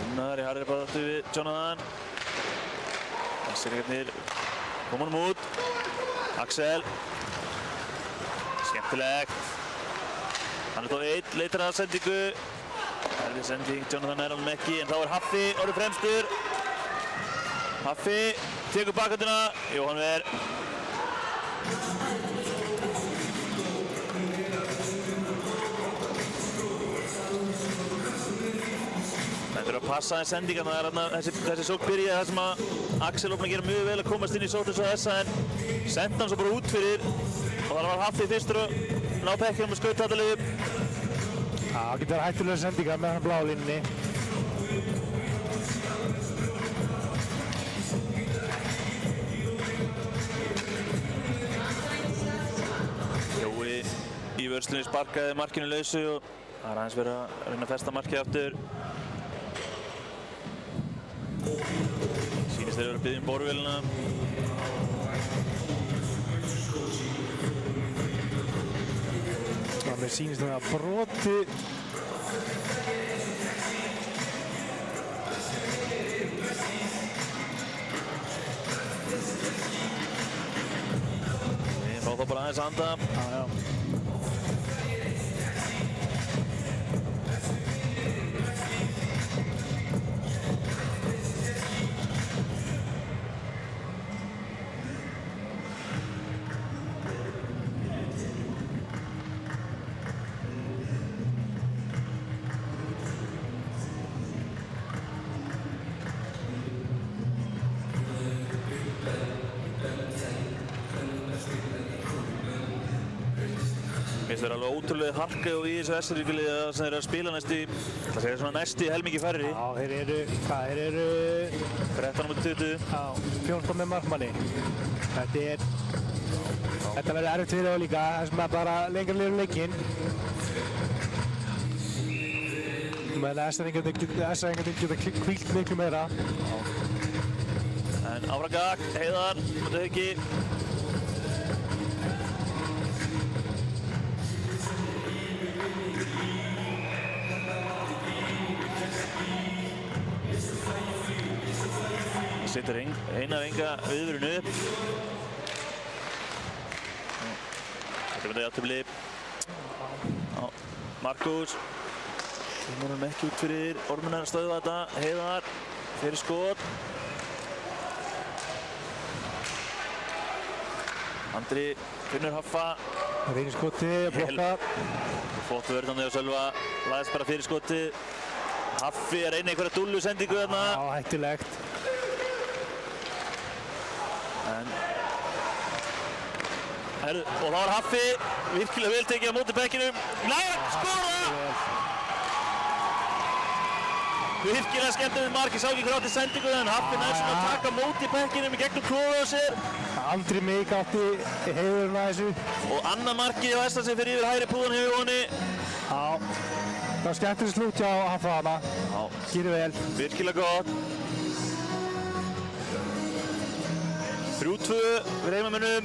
Unnar í harðri baráttu við Jonathan. Þessir koma honum út. Axel. Skemmtilegt. Hann er þá einn, leitar að sendingu. Erfið sending, Jonathan er alveg ekki, en þá er Haffi orðið fremstur. Haffi tekur bakhöndina, Jóhann Ver. Það þurfa að passa aðeins sendingar, það er þessi sókn byrja þar sem að Axel ofna að gera mjög vel að komast inn í sókn eins og þessa, en senda hann svo bara út fyrir. Og þar var Haffi fyrstur að ná pekkjum og skauta þetta lið upp. Það getur verið hættulega sendingar með hann bláa línunni. Jói í vörslunni sparkaði markinu lausu og það er aðeins verið að reyna að festa markið aftur. Sýnist þeir eru að biðja borvélina. Mér sýnist það að broti. Við fá þá bara aðeins að anda. Já. vera alveg ótrúlega harka og í þessu SR-ríkjali sem þeir eru að spila næstu helmingi færri. Já, þeir eru 13/20. Já, 14 með markmanni. Þetta verður erfitt fyrir þá líka, þess að bara lengra liður leikinn. Men SR-ríkjandi geta hvílt miklu meira. En áfram gakk, Heiðar, mútið Hauki. Setur eina af enga viðvörun upp. Þetta myndi jafntefli. Markus. Kemur hann ekki út fyrir Ormunar að stöðva þetta. Heiðar fyrir skot. Andri finnur Haffa. Reynir skoti, blokka. Flott vörðan þegar Sölva lagðist bara fyrir skoti. Haffi að reyna einhverja dúllu sendingu þarna. Já, hættulegt. Og þá var Haffi virkilega vel tekið á móti bekkinum. Skora! Virkilega skemmtilegt mark, ég sá ekki hver átti sendingu en Haffi næst að taka á móti bekkinum í gegnum klófið á sér. Andri Mig átti heiðurinn að þessu. Og annað markið á Estan sem fyrir yfir hægri púðan hefur honni. Já, það var skemmtilegt slútt hjá Haffa hana. Já. Gerir vel. Virkilega gott. 3-2 við heimamönnum.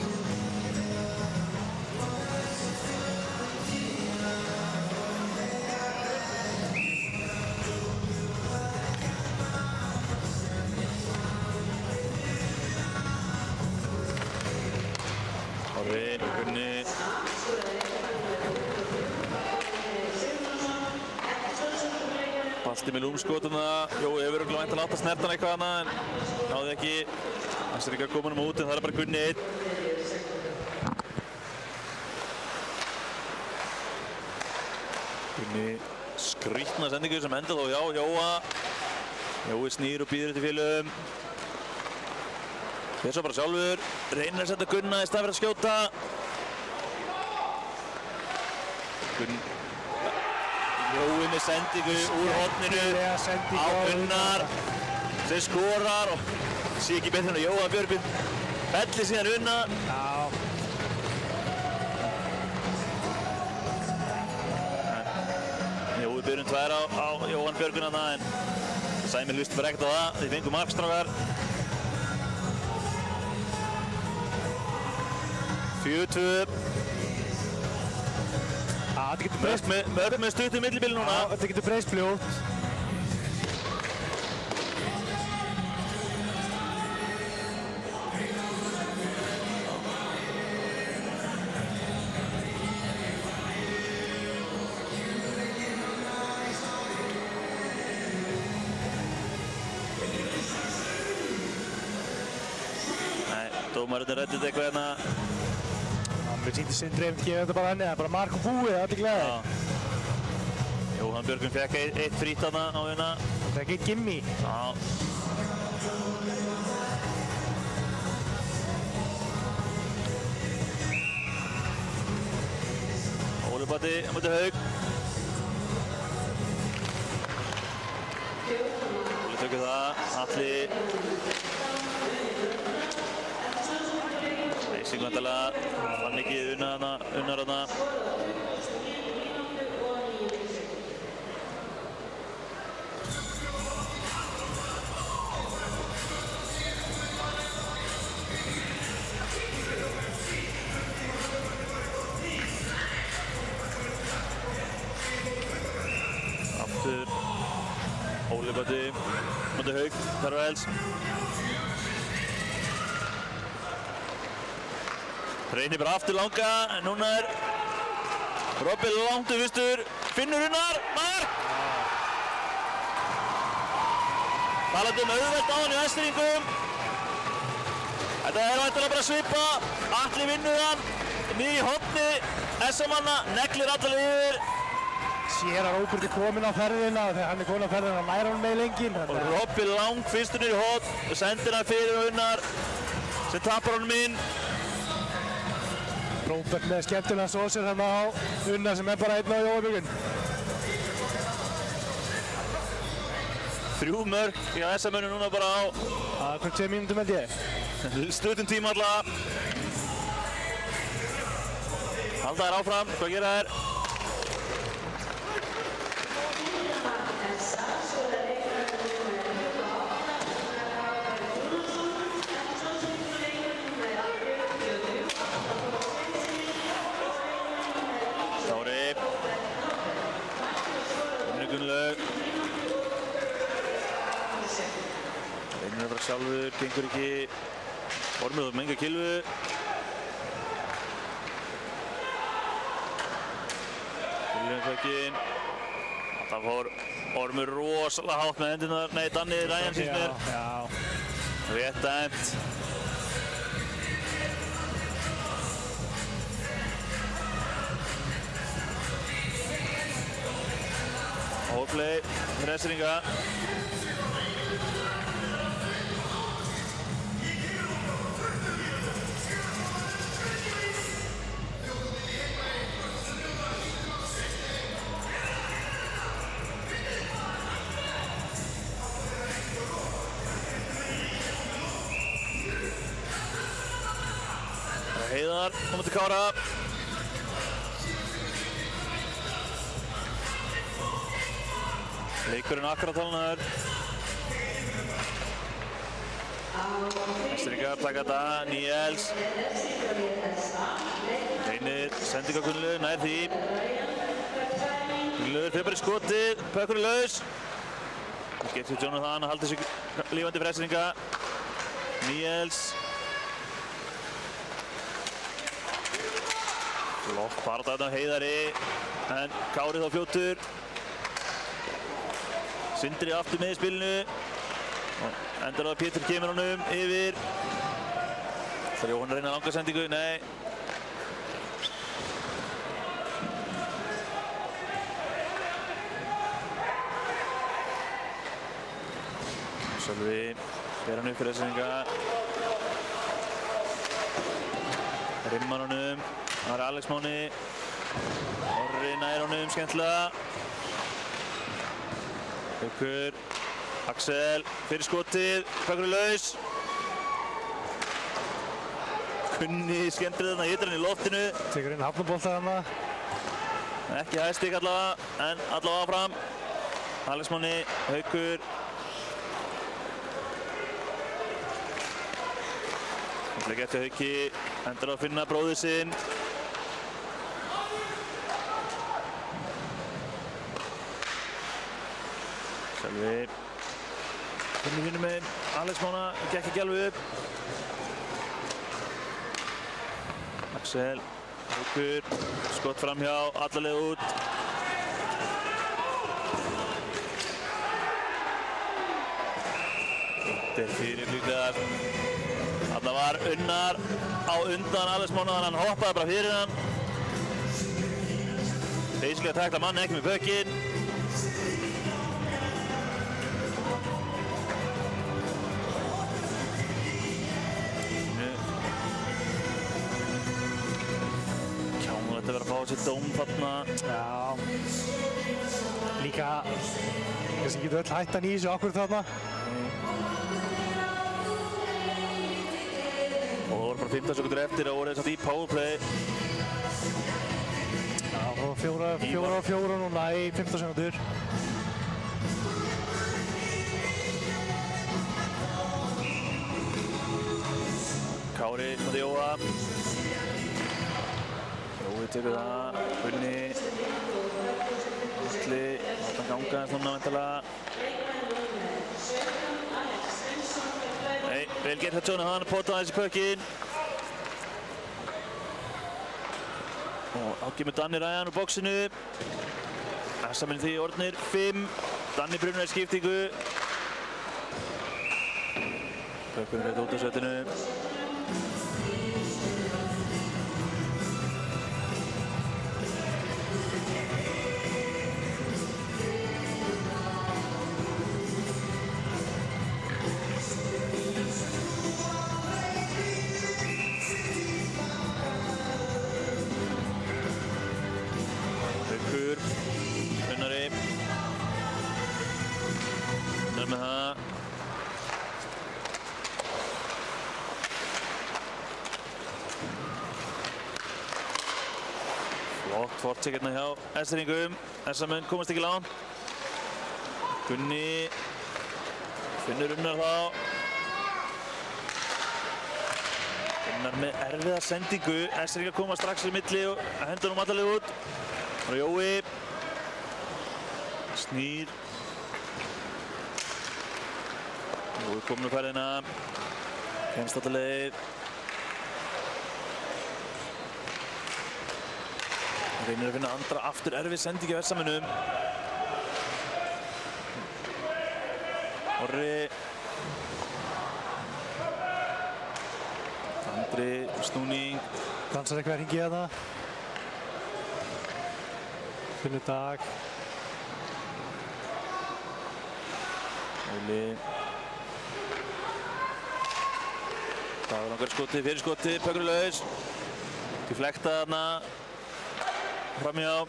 Orri, Gunni. Balti með lúmskotuna. Jó, hefur örugglega væntanlega átt að snerta hann eitthvað annað en náði ekki. Þessir ekki að koma hann út en það er bara Gunni einn. Gunni skrýtna sendingu sem enda þó hjá Jóa. Jói snýr og býður eftir félögum. Fer svo bara sjálfur, reynir að setja Gunna í stað fyrir að skjóta. Jói með sendingu úr horninu á Gunnar sem skorar og sé ekki betur en að Jóa Björgvin fellir síðan unna. Jói byrjum tvær á Jóhann Björgvin þarna en Sæmi hlusti bara ekkert á það, þið fengu markstrákar. 4-2. Þetta getur breyst. Mörg með stuttu millibili núna. Þetta getur breyst fljótt. Nei, dómarinn ræddið eitthvað hérna. Við sýndi Sindri eftir að gefa þetta bara henni, það er bara mark og búið, það er allir glæðir. Jóhann Björgvin fekk eitt frít þarna á hérna. Það fekk eitt gimmi. Já. Óli Batti á móti Haug. Óli tökur það, Atli. Reysing vantarlega, fann ekki unnar þarna. Aftur, Óli Batti, móti Haug, þar var Els. Reynir bara aftur langa, en núna er Robby langt upp fyrstur, finnur Unnar, mark! Talandi auðvelt á hann í Vestfirðingum. Þetta er væntanlega bara að svipa, Atli vinnur hann, niður í horni, SA-manna, neglir allavega yfir. Sér að Róbert er kominn á ferðina, þegar hann er kominn á ferðina, hann nær hann með lengin. Og Robby lang fyrstur niður í horn, sendir hann fyrir Unnar, sem tapar honum inn. Róbert með skemmtilega sósir þarna á Unnar sem bara einn á Jóabjörgun. 3 mörk í SM-unum núna bara á Hvað 2 mínútum held ég? stuttum tíma alla. Halda þær áfram, hvað gera þær? Kári. Gunnlaug. Reynir að vera sjálfur, gengur ekki. Ormur og menga Kilvu. Það fór Ormur rosalega hátt með hendurnar. Nei, Danni Ræjan síns mér. Rétt dæmt. Overplay, Hressringa. Heiðar, komið til Kára. Leikurinn akkurat hálnaður. Hressringar taka þetta, Níels. Reynir, sendinga Gunnlaug, nær því. Gunnlaugur fyrir bara í skotið, pökkurinn laus. Getur Jonathan að halda sig lífandi fyrir Hressringa. Níels. Flott barða þetta Heiðari, en Kári þá fljótur. Sindri aftur með í spilinu. Endar á að Pétur kemur honum yfir. Það Jóhann að reyna langa sendingu, nei. Sölvi fer hann upp fyrir Hressringa. Rimmar honum. Það er Alex Máni. Orri nær honum skemmtilega. Haukur. Axel fyrir skotið. Pökkurinn laus. Kunni skemmtilega þarna, hitar hann í loftinu. Tekur inn hafnabolta þarna. Ekki hæstík allavega, en allavega áfram. Alex Máni, Haukur. Leggja eftir Hauki. Endur á að finna bróðir sinn. Sölvi. Kunni vinnur með Alex Mána, gekk ekki alveg upp. Axel, Haukur, skott framhjá, alla leið út. Þetta er fyrir líklegar. Þarna var Unnar á undan Alex Mána, þannig hann hoppaði bara fyrir hann. Basically að takla manni ekki með pökkinn. Kjámulegt að vera að fá sér dóm þarna. Já. Líka, kannski getur öll hættan í þessu akkur þarna. Og það voru bara 15 sekundur eftir að voru þess að í powerplay. Já, og 4 núna í 15 sekundur. Kári móti Jóa. Jói tekur það, Gunni. Alli, láta hann ganga eins núna væntanlega. Nei, vel gert hjá Jonathan, potaði þessi pökkinn. Og þá kemur Danni Ræjan úr bóksinu. SM-inn því orðnir 5. Danni Brunnar í skiptingu. Pökkurinn reitt út á setinu. Gott fortsek hérna hjá S-ringum. S-menn komast ekki langt. Gunni finnur Unnar þá. Unnar með erfiða sendingu. S-ringar koma strax í milli og hendur honum allalega út. Og Jói snýr. Jói komin á ferðina. Kemst alla leið. Reynir að finna andra aftur erfið sendingi á S-mennum. Orri. Andri, snúning. Dansar eitthvað að hringja þetta. Finnur Dag. Óli. Dagur langar skoti, fyrir skoti, pökkur laus. Deflekta þarna. Framhjá.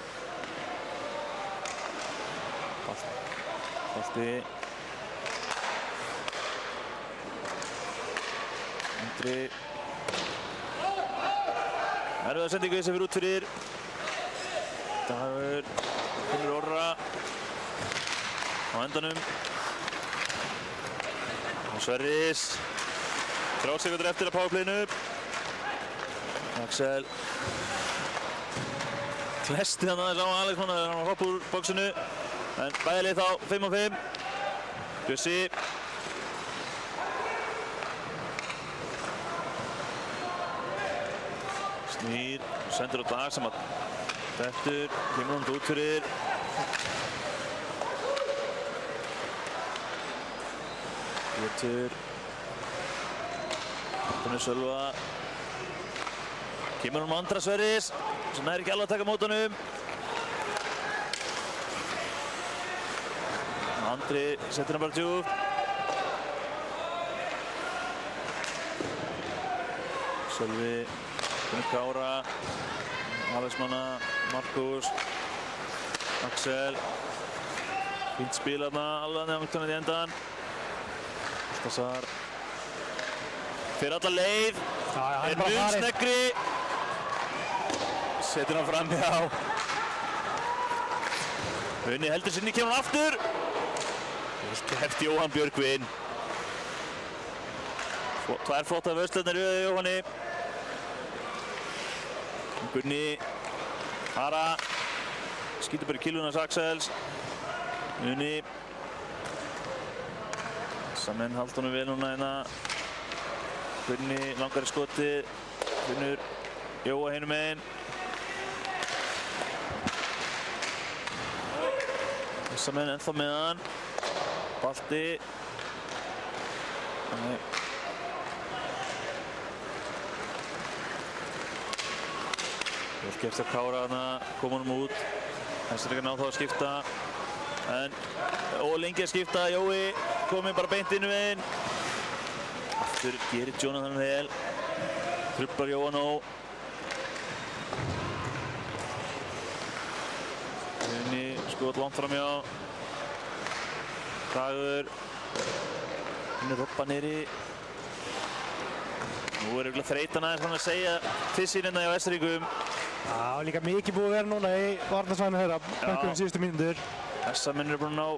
Balti. Andri. Erfiða sendingu sem fyrir út fyrir. Dagur. Finnur Orra. Á endanum. Og Sverris. 3 sekúndur eftir að powerplayinu. Axel. Klesti hann aðeins á Alex Mann, hann var hopp úr bóksinu. En bæði lið þá 5 á 5. Bjössi. Snýr, sendur á Dag sem að dettur, kemur hann út fyrir. Pétur. Þannig Sölva. Kemur hann Andra Sverris sem nær ekki alveg að taka mót honum. Andri setur hann bara djúpt. Sölvi, Gunnar Kára, Alex Manna, Markus, Axel. Fínt spil þarna, alveg nefnum í endan. Baltasar. Fyrir alla leið. Er mun sneggri. Setur hann fram hjá. Unni heldur sinni, kemur hann aftur. Sleppt Jóhann Björgvin. Tvær flottar vörslurnar í Jóhanni. Gunni. Ara. Skýtur bara í kilvunars Axels. Unni. Þessa menn halda honum vel núna hérna. Gunni langar í skoti. Finnur Jóa hinum megin. Þessa menn ennþá með hann. Balti. Vel gert að Kára þarna, koma honum út. Þessir ekki ná þá að skipta. Og lengi að skipta, Jói kominn bara beint inn við inn. Aftur gerir Jonathan vel. Trublar Jóa nóg. Unni skot langt framhjá. Dagur. Unni Robba niðri. Nú er eiginlega þreytan aðeins hann að segja fyrst hérna hjá S-ringum. Já, líka mikið búið að vera núna í varnarsvæðinu þeirra, bökkum síðustu mínútur. S-menn eru búin að ná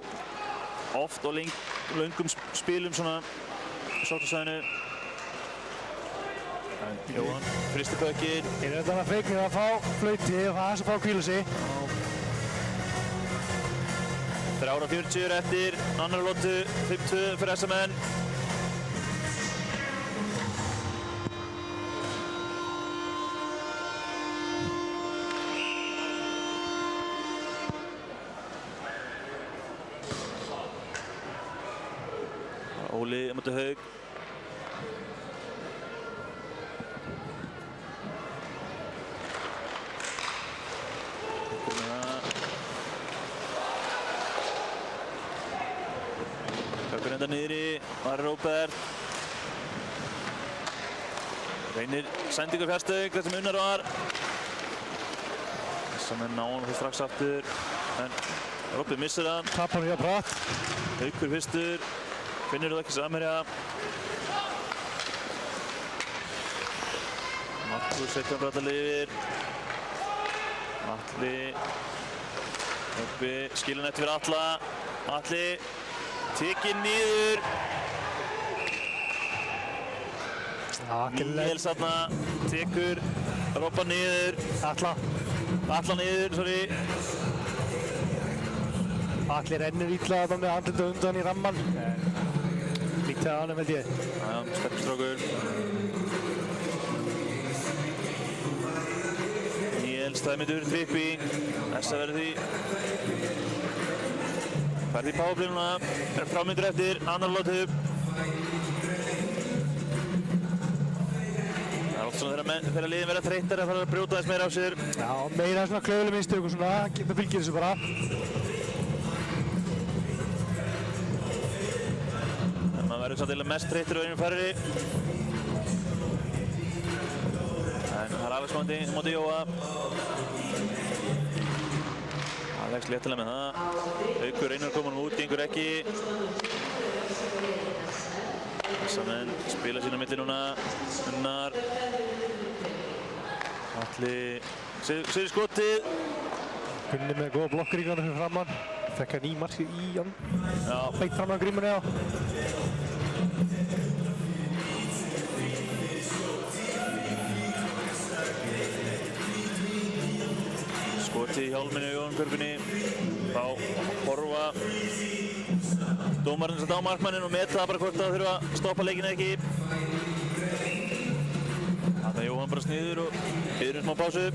oft og löngum spilum svona sóknarsvæðinu. Jóhann fristir bökkin. Þeir eru þetta feiknir að fá flauti og það að fá hvíla sig. 3:40 eftir annar lotu, 5-2 fyrir S-menn. Óli á móti Haug. Kökur enda niðri, Ari Róbert. Reynir sendingu fjárstöng, það sem Unnar var. Þessa menn ná hann strax aftur. En Róbert missir hann. Tapar hann hjá Pratt. Haukur fyrstur. Finnur þú ekki samherja. Markus setur hann bara alltaf yfir. Atli uppi, skilur eftir fyrir Atla. Atli tekinn niður. Níels þarna tekur Robba niður. Atla niður, sorry. Atli rennur illa þarna með andlitið undan í ramman. Lítið að hann held ég. Já, sterkur strákur. Níels, það er myndur trippi. Þessa verður því. Færði í powerplay-una. Er frámyndur eftir, annar lotu. Það er oft svona þegar liðin verða þreyttar að fara að brjóta þess meira á sér. Já, meira svona klauðuleg mistök og svona, það fylgir þessu bara. En maður verður samt mest þreyttur á einum færri. En það er Alex móti Jóa. Alex léttilega með það. Haukur reynir að koma honum út, gengur ekki. Þessar menn spila sín á milli núna. Unnar. Atli sér skotið. Gunni með góða blokkríkana fyrir framann. Fekk hann í markið í hann. Já. Beitt fram á grímunni á. Skotið í hjálminu í Jón Björgunni. Þá horfa dómarinn satt á markmanninn og meta það bara hvort það þurfa að stoppa leikinn eða ekki. Þannig að Jóhann bara sniður og biður smá pásu.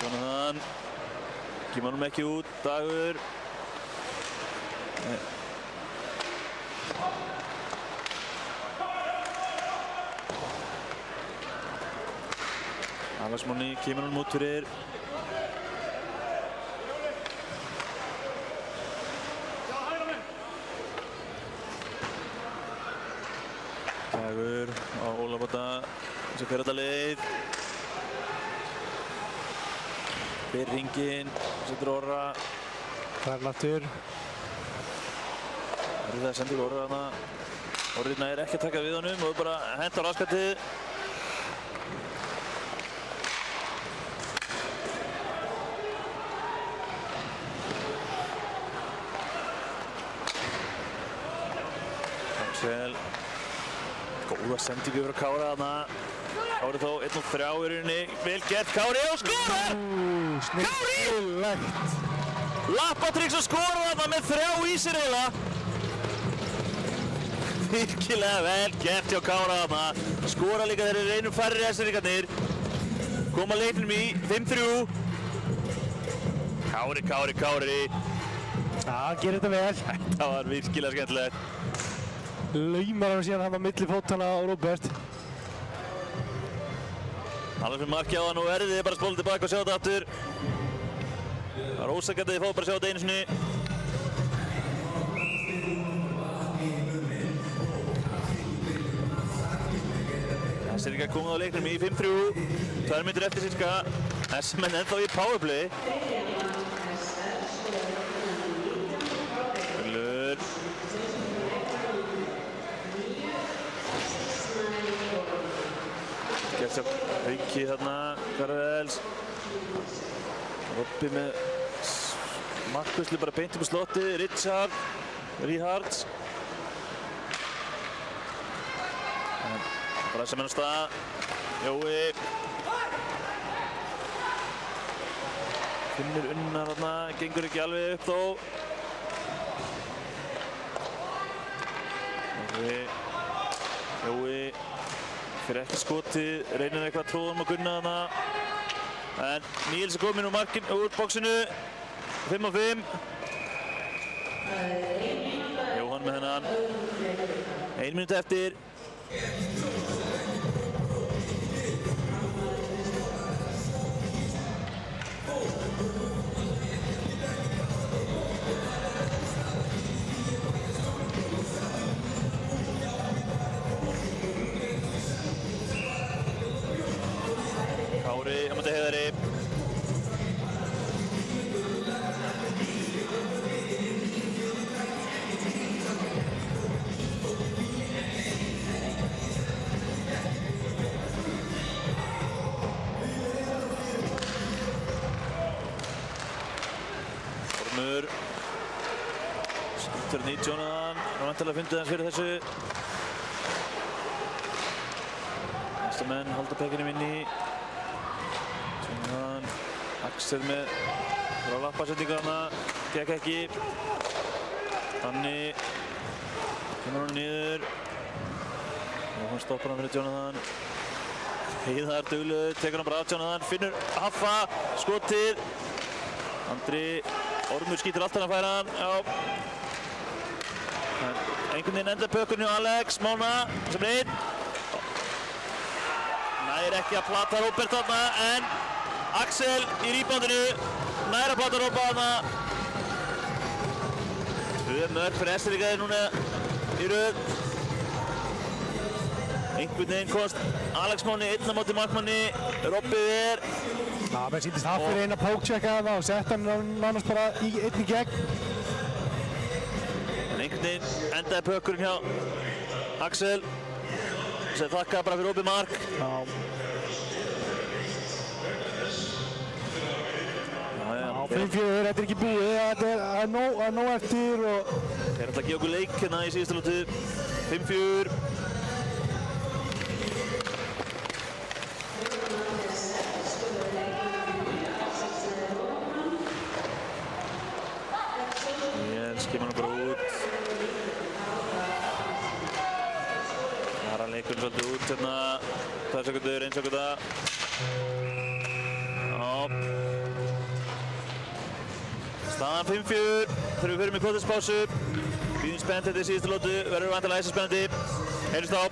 Jonathan kemur honum ekki út, Dagur. Alex Máni kemur honum út fyrir. Dagur á Ólafóta sem fer þetta leið. Ber hringinn, setur Orra. Það er nattur. Það sendur Orra þarna. Orri nær ekki að taka við honum og bara hent á raskatið. Axel. Góða sendingu yfir að Kára þarna. Kári þó 1-3 í rauninni. Vel gert Kári og skorar! Kári! Lappatryggs og skorar þarna með 3 í sér eiginlega. Virkilega vel gert hjá Kára þarna. Skora líka þeir eru einum færri Eskfirðingarnir. Koma leiknum í 5-3. Kári. Já, gerir þetta vel. Þetta var virkilega skemmtilegt. Laumar hann síðan hann á milli fótana á Róbert. Alveg fyrir markið á hann og verðið þið bara að spóla tilbaka og sjá þetta aftur. Það er ósakandi að þið fá bara að sjá þetta einu sinni. Þessi er ekki að koma á leiknum í 5-3. 2 mínútur eftir cirka. Þessi menn ennþá í powerplay. Gullur. Gert sér Hauki þarna, Karvels. Robbi með markvörslu bara beint upp á slotti. Ríhards. Bara sem hennar stað. Jói. Finnur Unnar þarna, gengur ekki alveg upp þó. Jói. Fyrir ekki skotið, reynir eitthvað að tróða á Gunna þarna. En Níels er kominn úr bóksinu. 5-5. Jóhann með hennan. 1 mínúta eftir. Kári á móti Heiðari. Aftur nýtt Jonathan, hann vantilega fundið hans fyrir þessu. Næsta menn halda pekinum inn í. Jonathan, Axel með frá lappasendingu hana, gekk ekki. Þannig kemur hann niður. Og hann stoppar hann fyrir Jonathan. Heiðar duglegur, tekur hann bara af Jonathan, finnur Haffa, skotið. Andri Ormur skýtur allt hann að færa hann, já. Einhvern veginn enda pökkurinn hjá Alex Mána sem er einn. Nær ekki að plata Róbert þarna, en Axel í reboundinu, nær að plata Róbert þarna. 2 mörk fyrir Esteríkaði núna í röð. Einhvern veginn komst Alex Máni einn á móti markmanni, Robby er. Já, menn sýndist það fyrir eina pókchecka þarna og sett hann nánast bara einn í gegn. En einhvern veginn endaði pökkurinn hjá Axel sem þakkaði bara fyrir Robby mark. Já. Já, 5-4, þetta er ekki búið, það er nóg eftir og... Þeir ætla að gefa okkur leik hérna í síðustu lótu. 5-4. Jens kemur hann bara út. Það er hann leikurinn svolítið út hérna. 2 sekundur, 1 sekunda. Já. Staðan 5-4. Þegar við förum í korterspásu. Bíðum spennt þetta í síðustu lótu. Verður væntanlega æsa spennandi. Heyrjumst þá.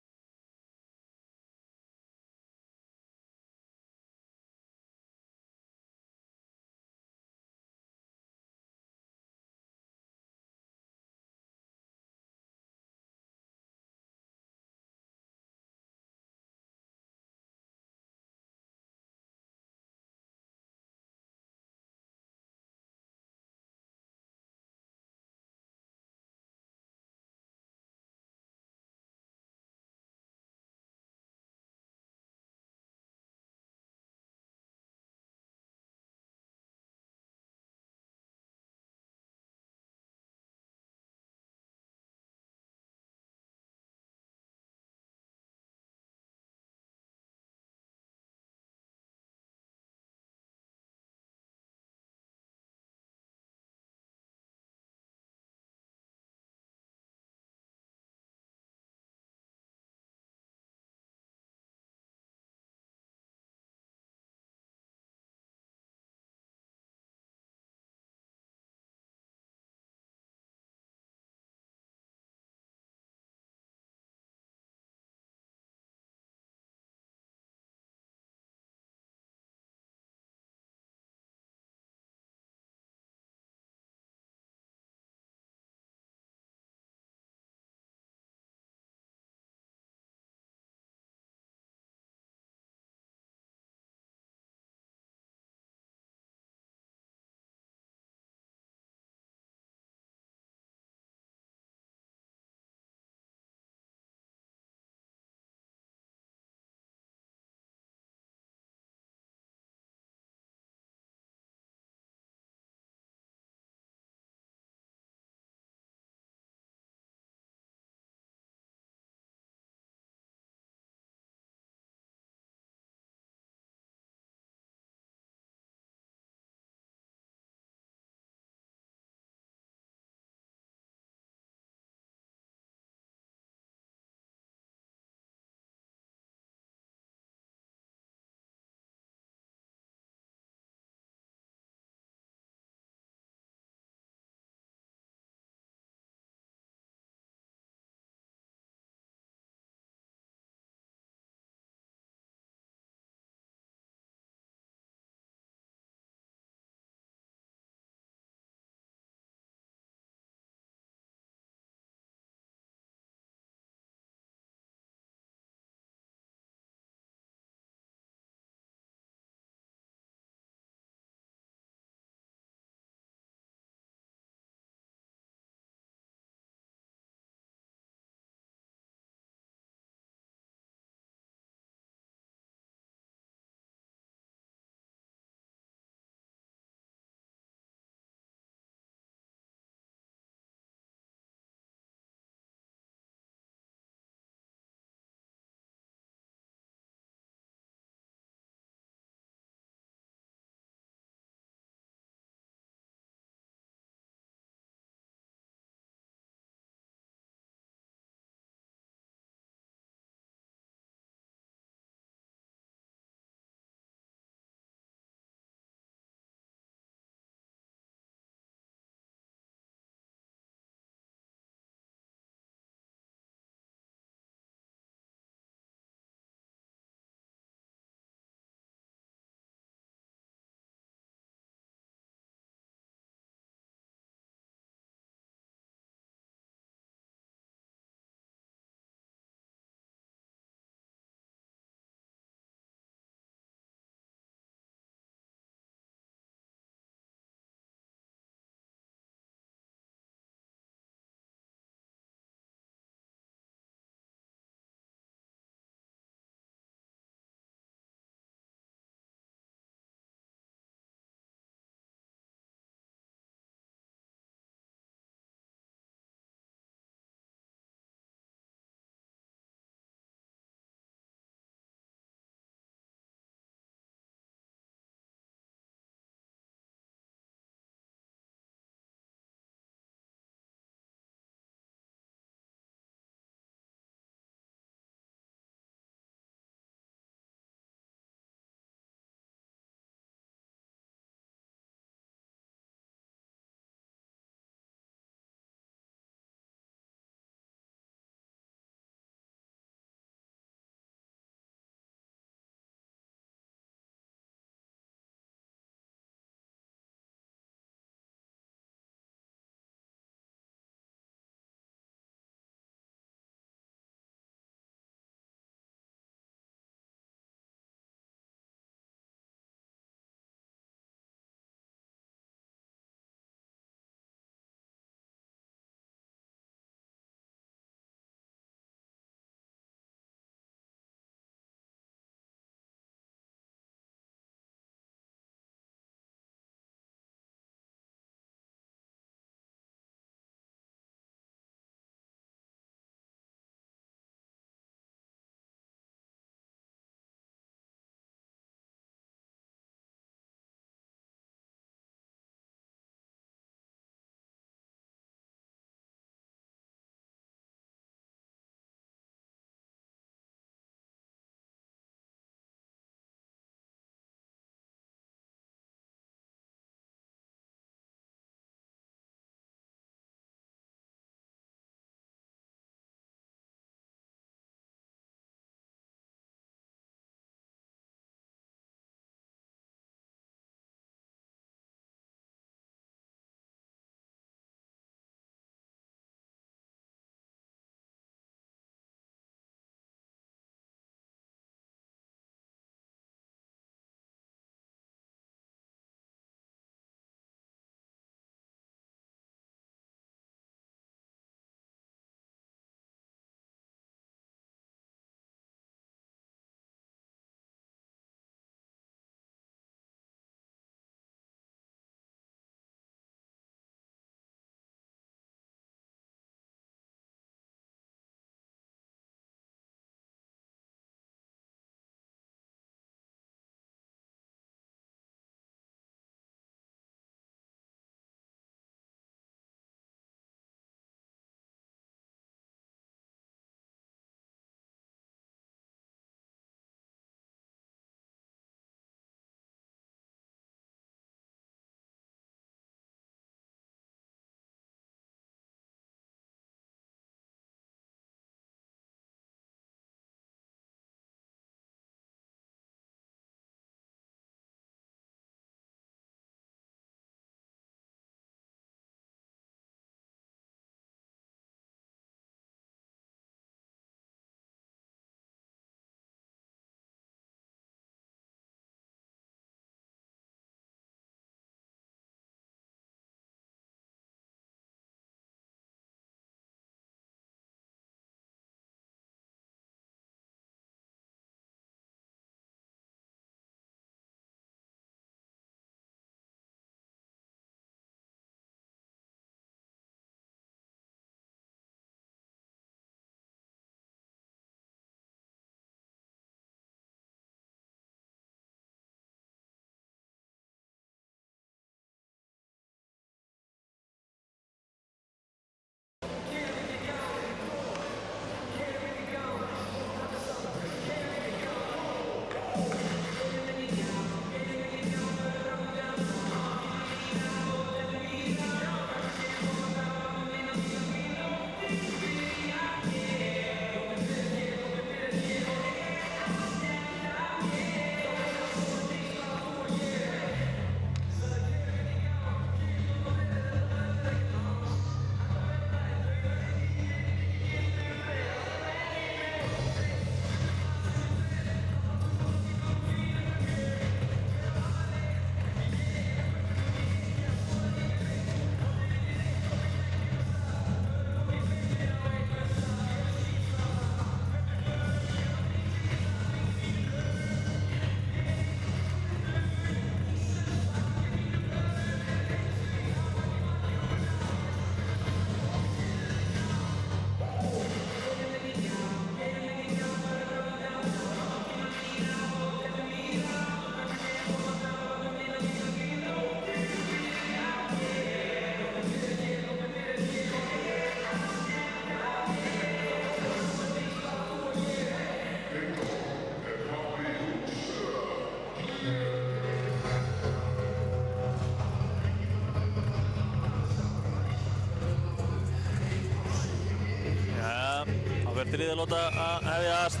er þriðja lóta að hefjast.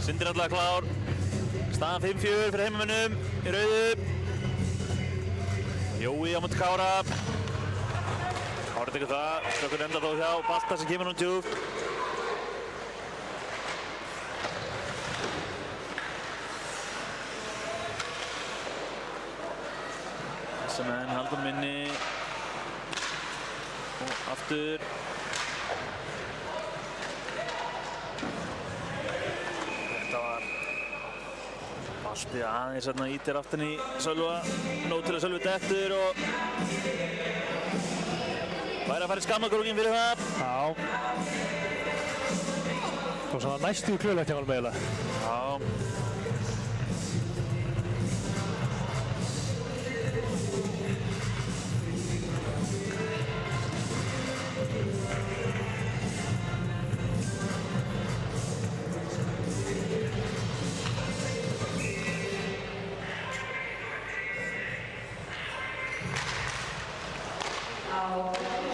Sindri allavega klár. Staðan 5-4 fyrir heimamönnum í rauðu. Jói á móti Kára. Kári tekur það. Stökkur enda þó hjá Balta sem kemur nú djúpt. Þessa menn haldur minni. Og aftur. Þetta var Balti aðeins hérna ítir aftan í Sölva. Nóg til að Sölvi dettur og væri að fara í skammarkrókinn fyrir það. Já. Það var svona næstu klöðlegt hjá honum eiginlega. Já.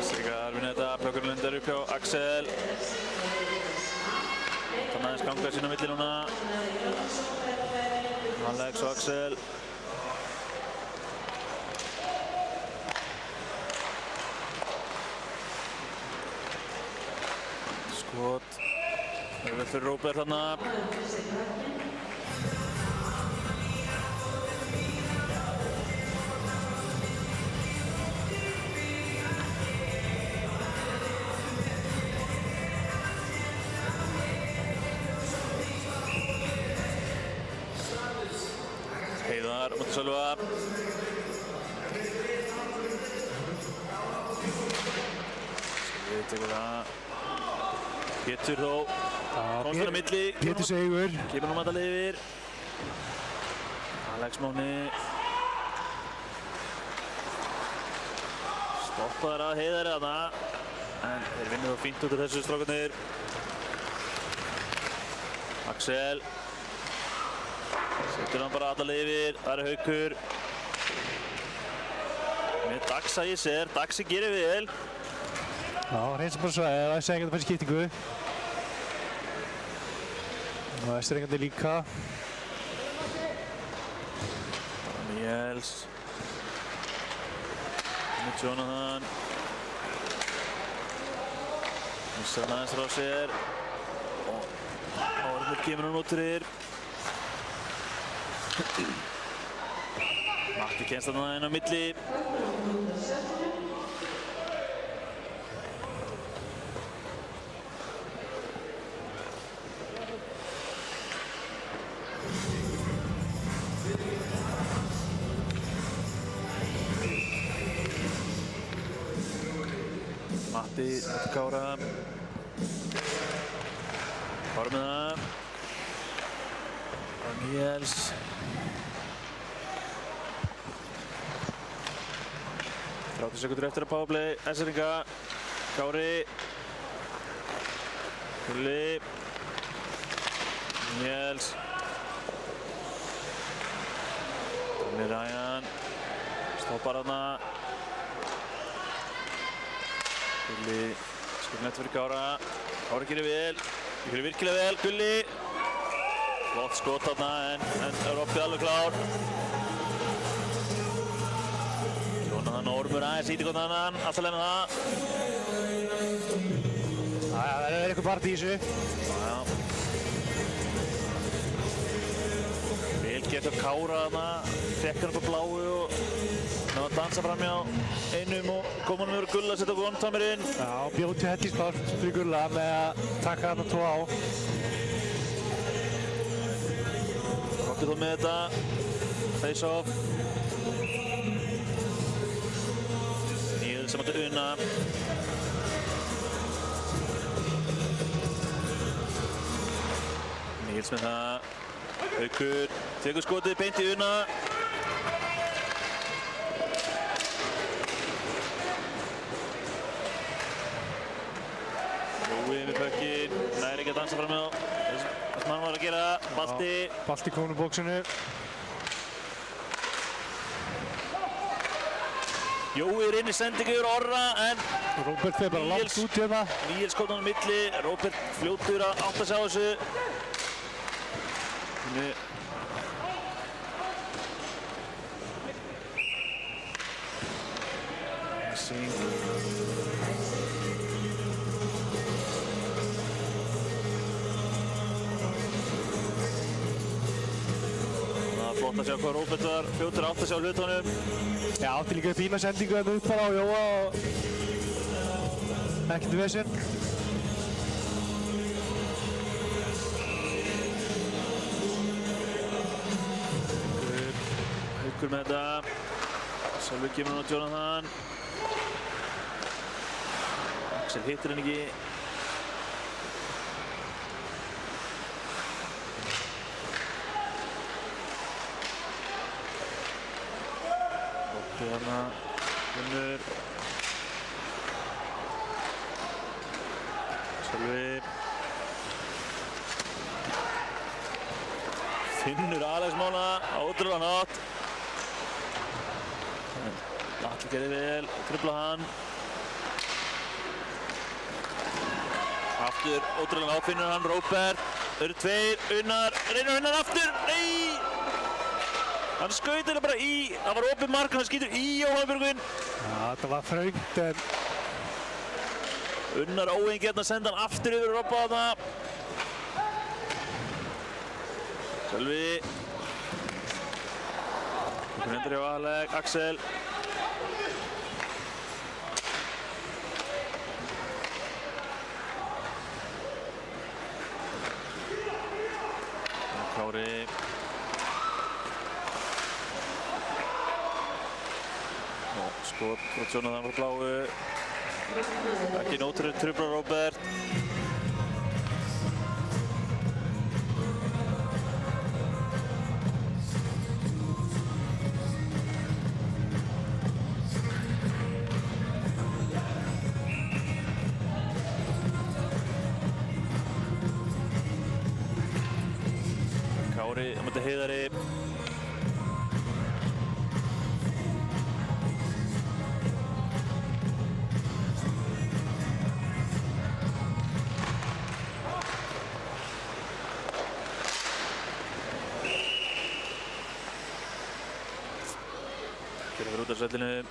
Siggar vinna þetta, Plökkurinn lundar upp hjá Axel. Þannig aðeins ganga sín á milli núna. Alex og Axel. Skot. Það er vel fyrir Róbert þarna. Heiðar á móti Sölva. Við tekur það. Pétur þó. Komst hann á milli. Pétur Sigur. Kemur nú matal yfir. Alex Máni. Stoppaður að Heiðari þarna. En þeir vinna þó fínt út af þessu strákarnir. Axel. Setur hann bara alla yfir, það er Haukur. Með Daxa í sér, Daxi gerir vel. Já, hreinsar bara svæðið, það er segið að fara í skiptingu. Og Vesturengandi líka. Daniels. Með Jonathan. Missar hann aðeins frá sér. Og Ormur kemur hann út fyrir. Matti kemst þarna inn á milli. Matti, Kára. Kára með það. Daniels. 30 sekundur eftir að powerplay, Esseringa, Kári, Gulli, Daniels, Dani Ryan, stoppar hana, Gulli, skilnett fyrir Kára, Kári gerir vel, gerir virkilega vel, Gulli, flott skot hana en Robby alveg klár. Jonathan og Ormur aðeins íti hvort annan, alltaf með það. Það er eitthvað part í þessu. Já. Vel gert á Kára þarna, fekk hann upp á bláu og náði að dansa fram hjá einum og kom hann yfir Gulla að setja vontamirinn. Já, bjóð til hellispart fyrir Gulla með að taka þarna 2 á. Rokkið þó með þetta, face off. Sem átti Una. Níels með það. Haukur tekur skotið beint í Una. Jói með pökkinn. Næri ekki að dansa fram hjá. Það sem hann var að gera. Balti. Balti komin úr bóksinu. Jói er inn í sendingu yfir Orra en Róbert fer bara langt út hérna. Níels kom hann á milli, Róbert fljótur að átta sig á þessu. Flott að sjá hvað Róbert var fljótur að átta sig á hlutunum. Já, átti líka fína sendingu hérna út bara á Jóa og ekkert vesen. Haukur með þetta. Sölvi kemur hann á Jonathan. Axel hittir hann ekki. Þarna, Finnur, Sölvi, Finnur Alex Mána á ótrúlegan hátt. Atli gerði vel, trufla hann. Aftur, ótrúlegan hátt finnur hann, Róbert, eru tveir, Unnar, reynir Unnar aftur, nei! Hann skaut þetta bara í, það var opið mark, hann skýtur í Jóhann Björgvin. Já, þetta var þröngt en Unnar óeign getna að senda hann aftur yfir Robba þarna. Sölvi. Hún hendur hjá Alec, Axel. Kári. Skot frá Jonathan frá bláu. Ekki nótur trufla Róbert. Kári á móti Heiðari. Fyrir út af svellinu.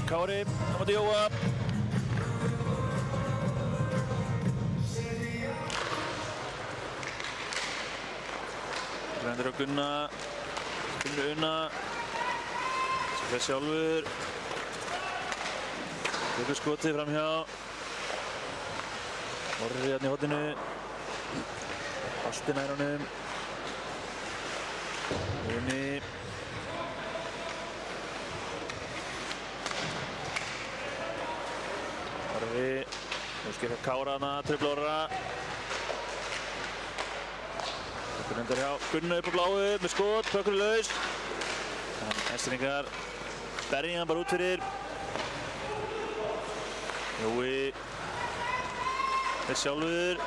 Kári á móti Jóa. Grendur á Gunna, Finnur Unna, sem fer sjálfur, tekur skotið framhjá, Orri hérna í horninu, Balti nær honum, Unni, Orri, nú skipar Kára hana, trufla Orra. Grendur hjá Gunna upp á bláu með skot, pökkur laus. Hestringar berja hann bara út fyrir. Jói er sjálfur.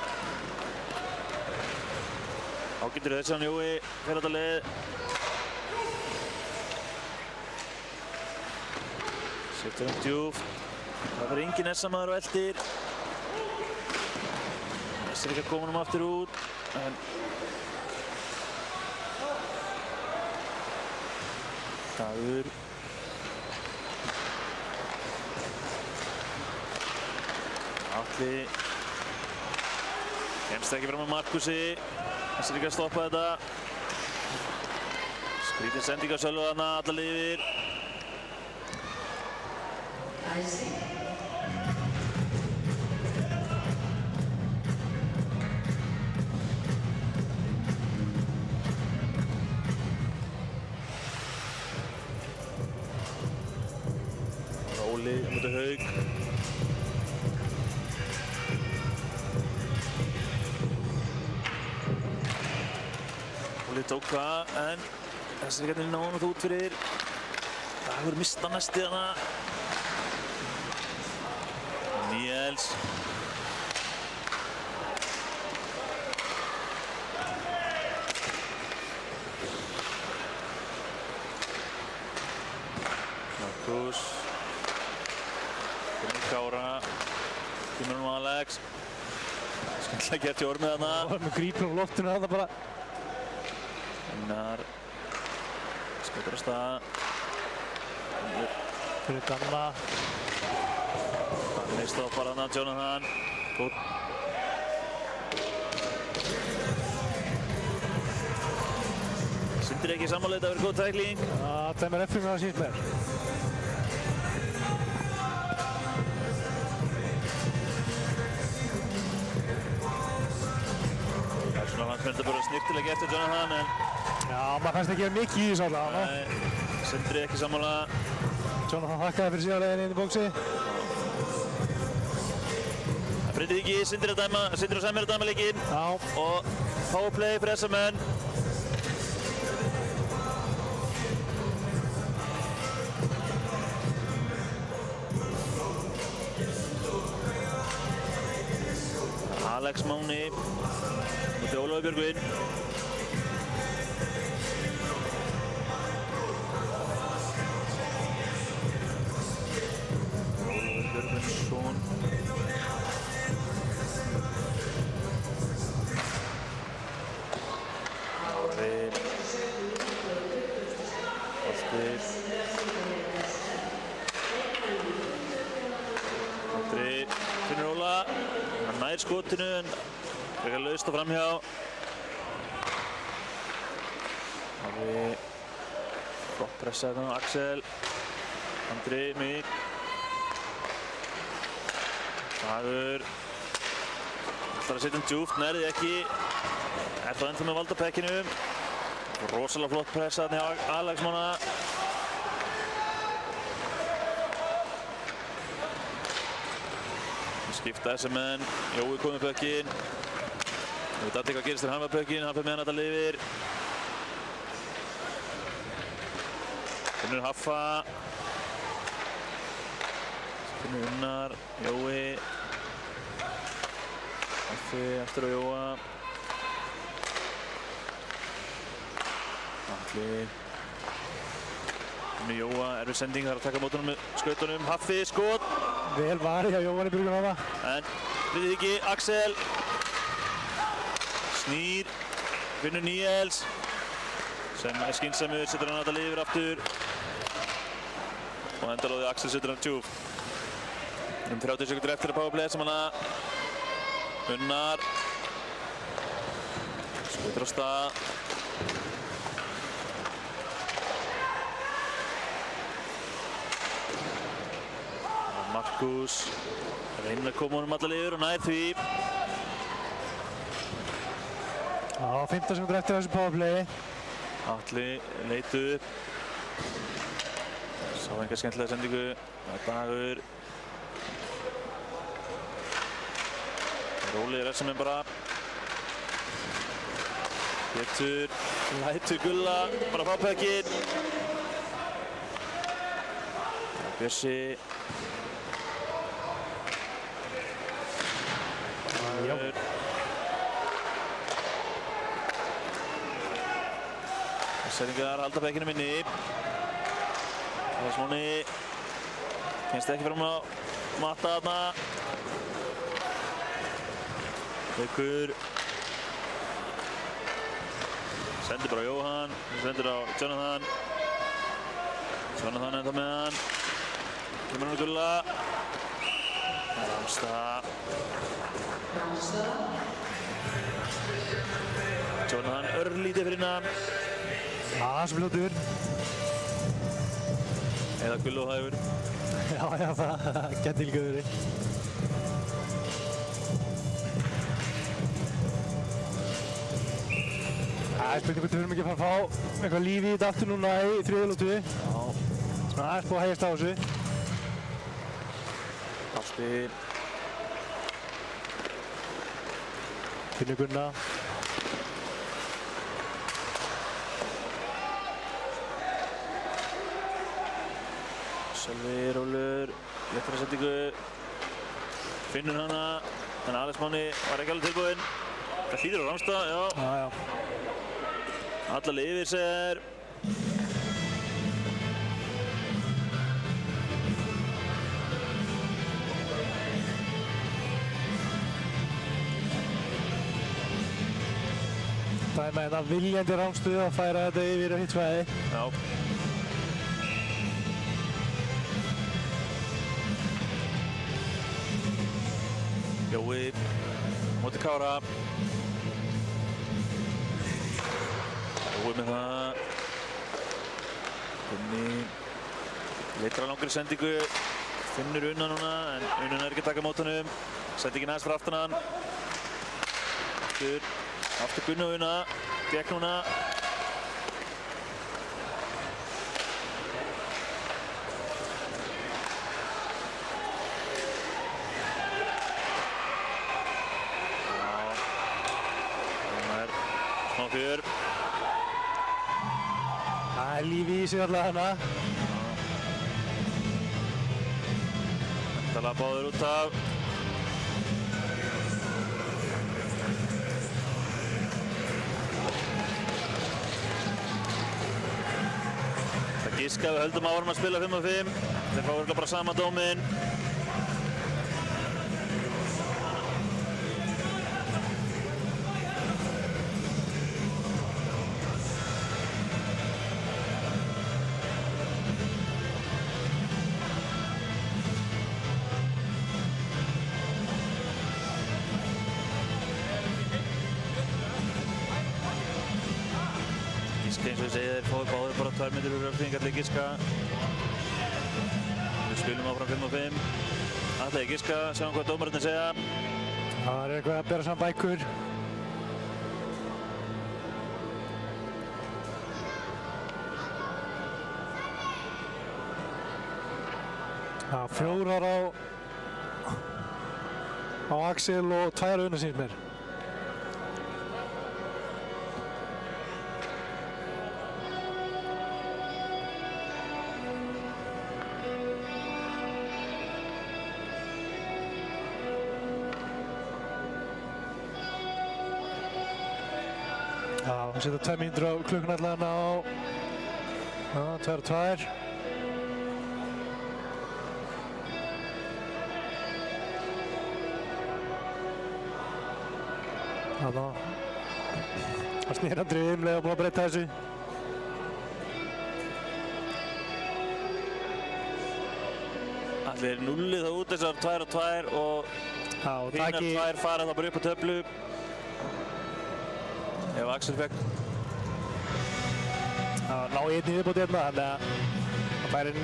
Ágætur þessan Jói, fer þetta leið. Setur hann djúpt. Það verður engin S-maður á eldir. Hestringar koma hann aftur út. Dagur. Atli. Kemst ekki fram á Markusi. Þess er ekki að stoppa þetta. Skrítin sending á Sölva þarna, alla liðir. Óli á móti Haug. Gulli tók það, en þessi er hérna náðan út fyrir. Dagur mista næsti hana. Níels. Markus. Kára. Kemur nú Alex. Skemmtilega gert hjá Ormið hana. Og með grípur á loftinu þarna bara. Einar. Skautar á stað. Fyrir Danna. Danni stoppar hana, Jonathan. Góð. Sindri ekki sammála, þetta verður góð tækling. Það er með reffingum að sínt mér. Það er svona hans með þetta bara snirtilega eftir Jonathan, en... Já, maður fannst ekki að mikið í þessu alltaf. Nei, Sindri ekki sammála. Jonathan þakkaði fyrir síðanlegin inn í bóksi. Það breytir ekki, Sindri og Sæmir að dæma leikinn. Já. Og powerplay fyrir þessa menn. Alex Máni mútið Ólafur Björgvin. Ólafur Björgvinsson. Ári. Baltir. Andri finnur Óla. Hann nær skotinu en frekar laust og framhjá. Ári. Flott pressa hérna á Axel. Andri, mig. Dagur. Ætlar að setja hann djúpt, nærði ekki. Er það ennþá með valdapekkinu. Rosalega flott pressa hérna hjá Alex Mána. Skipta þessi menn. Jói kom með pökkinn. Við veit allir hvað gerist þegar hann var pökkinn. Hann fyrir með hann alltaf lifir. Finnur Haffa. Finnur Unnar. Jói. Haffi eftir á Jóa. Atli. Finnur Jóa. Erfið sending. Það er að taka mót honum með skautunum. Haffi, skot. Vel varið hjá Jóhann í byrjun á það. En við ekki, Axel. Snýr. Finnur Níels. Sem er skynsamur, setur hann alltaf yfir aftur. Og endaróði Axel setur hann djúpt. 30 sekundur eftir að powerplay sem hann að Unnar. Skautar á stað. Markus reynir að koma honum allar yfir og nær því. Já, 15 sekundur eftir þessu powerplayi. Atli leit upp. Sá enga skemmtilega sendingu. Það er Dagur. Róli er þessum en bara. Pétur lætur Gulla bara fá pökkinn. Bjössi. Dagur. Sendingar halda pökkinu minni. Ásmáni. Kennst ekki fram á matta þarna. Haukur. Sendir bara á Jóhann. Sendir á Jonathan. Jonathan enda með hann. Kemur hann að Gulla. Ramstad. Jonathan örlítið fyrir innan. Hans fljótur. Eða Gulla og hægur. Já, það geti líka verið. Það er spurning hvort við þurfum ekki að fara að fá eitthvað líf í þetta aftur núna í þriðjulótu. Já. Svona aðeins búið að hægjast á þessu. Ásti. Finnur Gunna. Sölvi rólur, léttara sendingu, finnur hana, en Alex Máni var ekki alveg tilbúinn. Það hlýtur á Rangstad, já. Allavega yfir sér. Dæma hérna viljandi Rangstuð að færa þetta yfir á hitt svæði. Já. Jói, móti Kára. Jói með það. Gunni. Leitra langri sendingu. Finnur Unna núna, en Unna er ekki að taka mót honum. Sendingin aðeins fyrir aftan hann. Aftur Gunni og Unna. Gekk núna. Fjör. Það er lífi í sig alltaf hana. Tala báður út af. Það giska við höldum árum að spila 5-5. Þeir fá örugglega bara sama dóminn. Eins og ég segi, þeir fáið báðir bara 2 mínútur úr röfningalli giska. Við spilum áfram 5-5. Allega giska, sjáum hvað dómararnir segja. Það er eitthvað að bera saman bækur. Það er 4 á Axel og 2 á Unna síns mér. Það setja 2 mínútur á klukkuna allavega á 2-2. Það snýr hann drifið og búið að breyta þessu. Allir nullið þá út þessar 2-2 og hinar 2 fara þá bara upp á töflu. Ef Axel fekk. Það ná í 1 viðbót hérna, þannig að það fær inn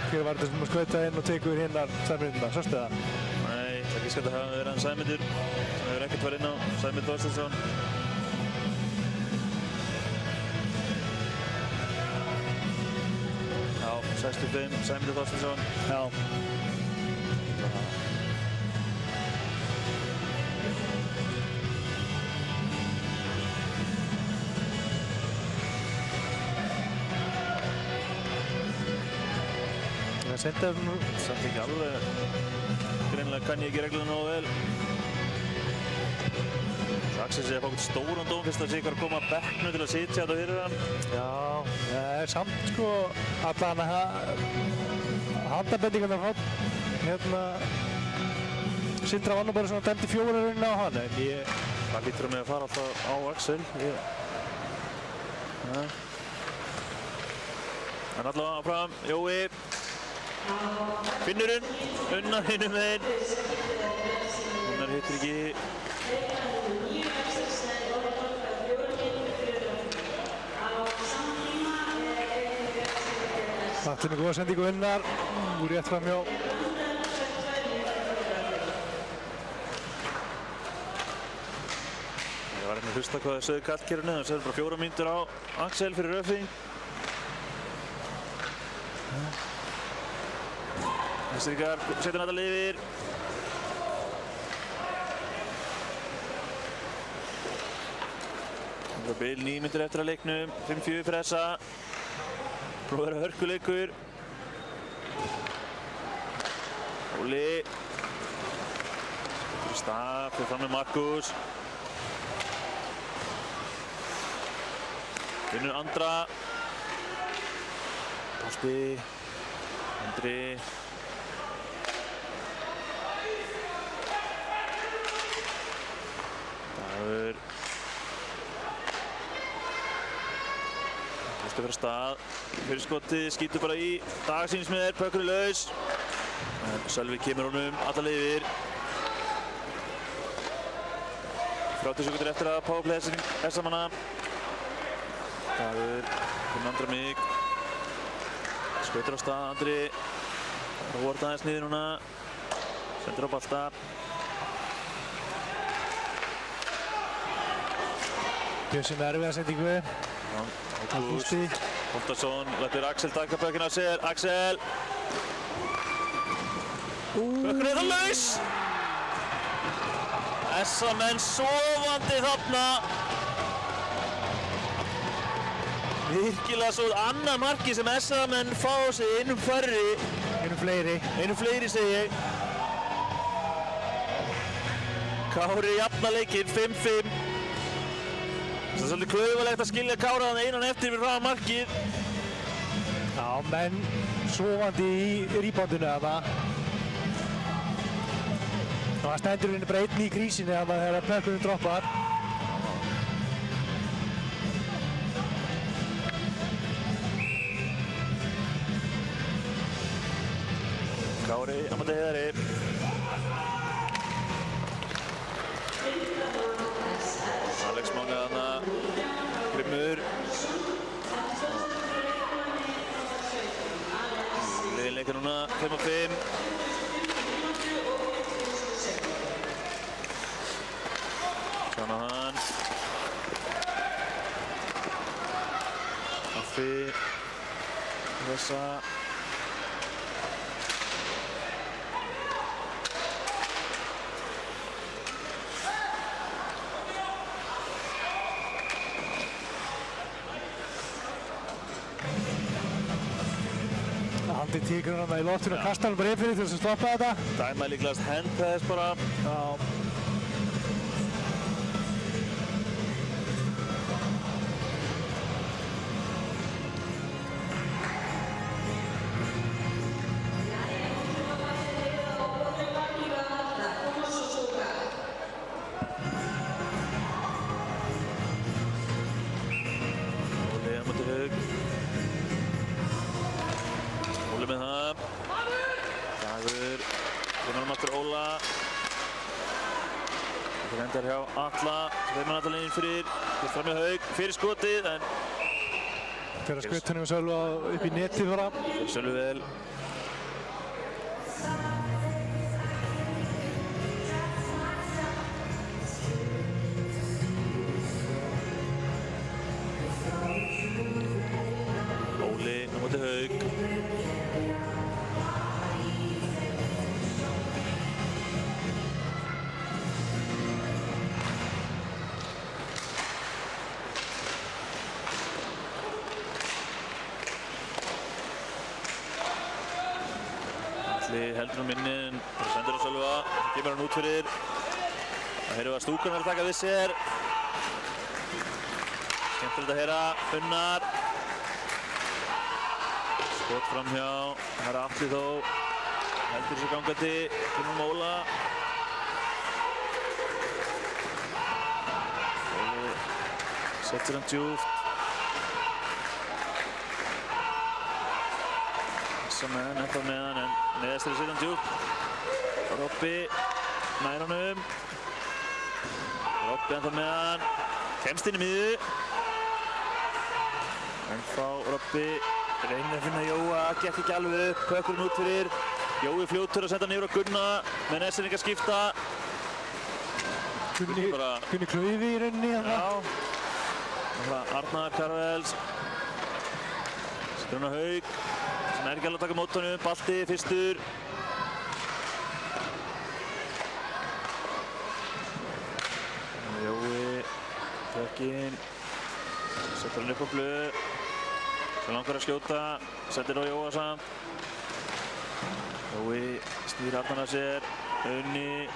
hver var þetta sem að skauta inn og tekur hinnar 2 mínúturna, sástu það? Nei, það er ekki skætt að hafa verið hann Sæmundur sem hefur ekkert farið inn á Sæmund Þorsteinsson. Já, 65, Sæmundur Þorsteinsson. Já. Samt ekki alveg, greinilega kann ég ekki regluna nógu vel. Axel sé að fá eitthvað stóran dóm fyrst að sé hvað að koma að bekknu til að sitja þetta fyrir hann. Já, það er samt sko allan að handabendingarnar frá hérna Sindra var nú bara svona dæmdi 4 rauninni á hann, en Það lítur mig að fara alltaf á Axel. En allavega áfram, Jói. Finnurinn, Unnar hinum meginn. Unnar hittir ekki. Allir með góða sendingu Unnar, úr rétt framhjá. Ég var hérna að hlusta hvað það sögðu kallkerfinu, það sögðu bara 4 mínútur á Axel fyrir röfing. Hestingar setja þetta yfir. Það er bil 9 mínútur eftir að leiknum, 5-4 pressa. Búið að vera hörkuleikur. Óli. Skottur í stað, fyrir fram með Markus. Vinnur Andra. Pásti. Andri. Dagur. Pásti fyrir stað. Fyrir skotið, skýtur bara í. Dag sýnist með þér, pökkur er laus. En Sölvi kemur honum alla leið yfir. 30 sekundur eftir að powerplay S-manna. Dagur, fyrir Andra mig. Skautur á stað, Andri. Róar aðeins niður núna. Sendur á bolta. Bjössi með erfiða sendingu. Ágúst. Holtarsson lætur Axel taka pökkinn á sér. Axel. Pökkur er það laus. S-menn sofandi þarna. Virkilega svo annað marki sem S-menn fá á sig, einum færri. Einum fleiri Segi ég. Kári jafna leikinn, 5-5. Það er svolítið klaufalegt að skilja Kára þannig einan eftir við hraða markið. Já, menn sofandi í reboundinu þarna. Og það stendur henni bara einn í krísinni þegar pökkurinn droppar. Kári á móti Heiðari. Alex Máni þarna. Grimmur. Liðinleika núna, 5-5. Shanahan. Affi. Þessa. Andi tekur hann í loftinu og kastar hann bara yfir til þess að stoppa þetta. Dæma líklegast handpass bara. Já. Óli á móti Haug. Óli með það. Dagur. Kemur hann aftur Óla. Þetta endar hjá Atla. Þeir mann alltaf leginn fyrir. Við fram með Haug. Fyrir skotið en Fyrir að skutt henni með Sölva upp í netið bara. fyrir Sölvi vel. Óli á móti Haug. Atli heldur um inni en sendur á Sölva. Það kemur hann út fyrir. Það heyrðu að stúkan er að taka við sér. Skemmtilegt að heyra Unnar. Skot framhjá. Það er Atli þó. Heldur þessu gangandi. Kemur Óla. Óli setur hann djúpt. Menn ennþá með hann en neðastri setja hann djúpt. Robby nær honum. Robby ennþá með hann. Kemst inn í miðju. Ennþá Robby reynir að finna Jóa. Gekk ekki alveg upp. Pökkurinn út fyrir. Jói fljótur að setja niður á Gunna. Með Nessin ekki að skipta. Gunni klaufi í rauninni þarna. Já. Arnar Karvels. Setur hann á Haug. Sem er ekki alveg að taka mót honum, Balti fyrstur. Jói, pökkinn. Setur hann upp á blöð. Svo langar að skjóta, sendir á Jóa samt. Jói snýr aftan að sér, Unni.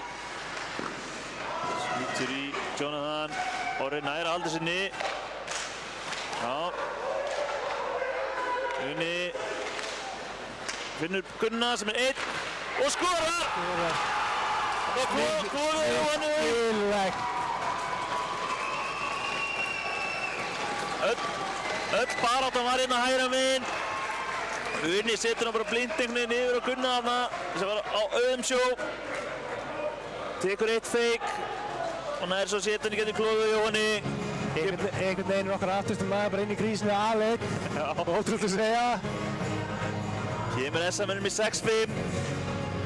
Skýtur í Jonathan. Orri nær að halda sinni. Já. Unni. Finnur Gunna sem einn og skorar! Og klóðið Jóhannu. Öll baráttan var hérna hægra megin. Unni setur hann bara blind einhvern veginn yfir á Gunna þarna sem var á auðum sjó. Tekur eitt feik og nær svo setur hann í getur klóðið Jóhanni. Einhvern veginn er okkar afturstum maður bara inn í grísinu aðeins. Ótrúlega að segja. Kemur SA-mönnum í 6-5.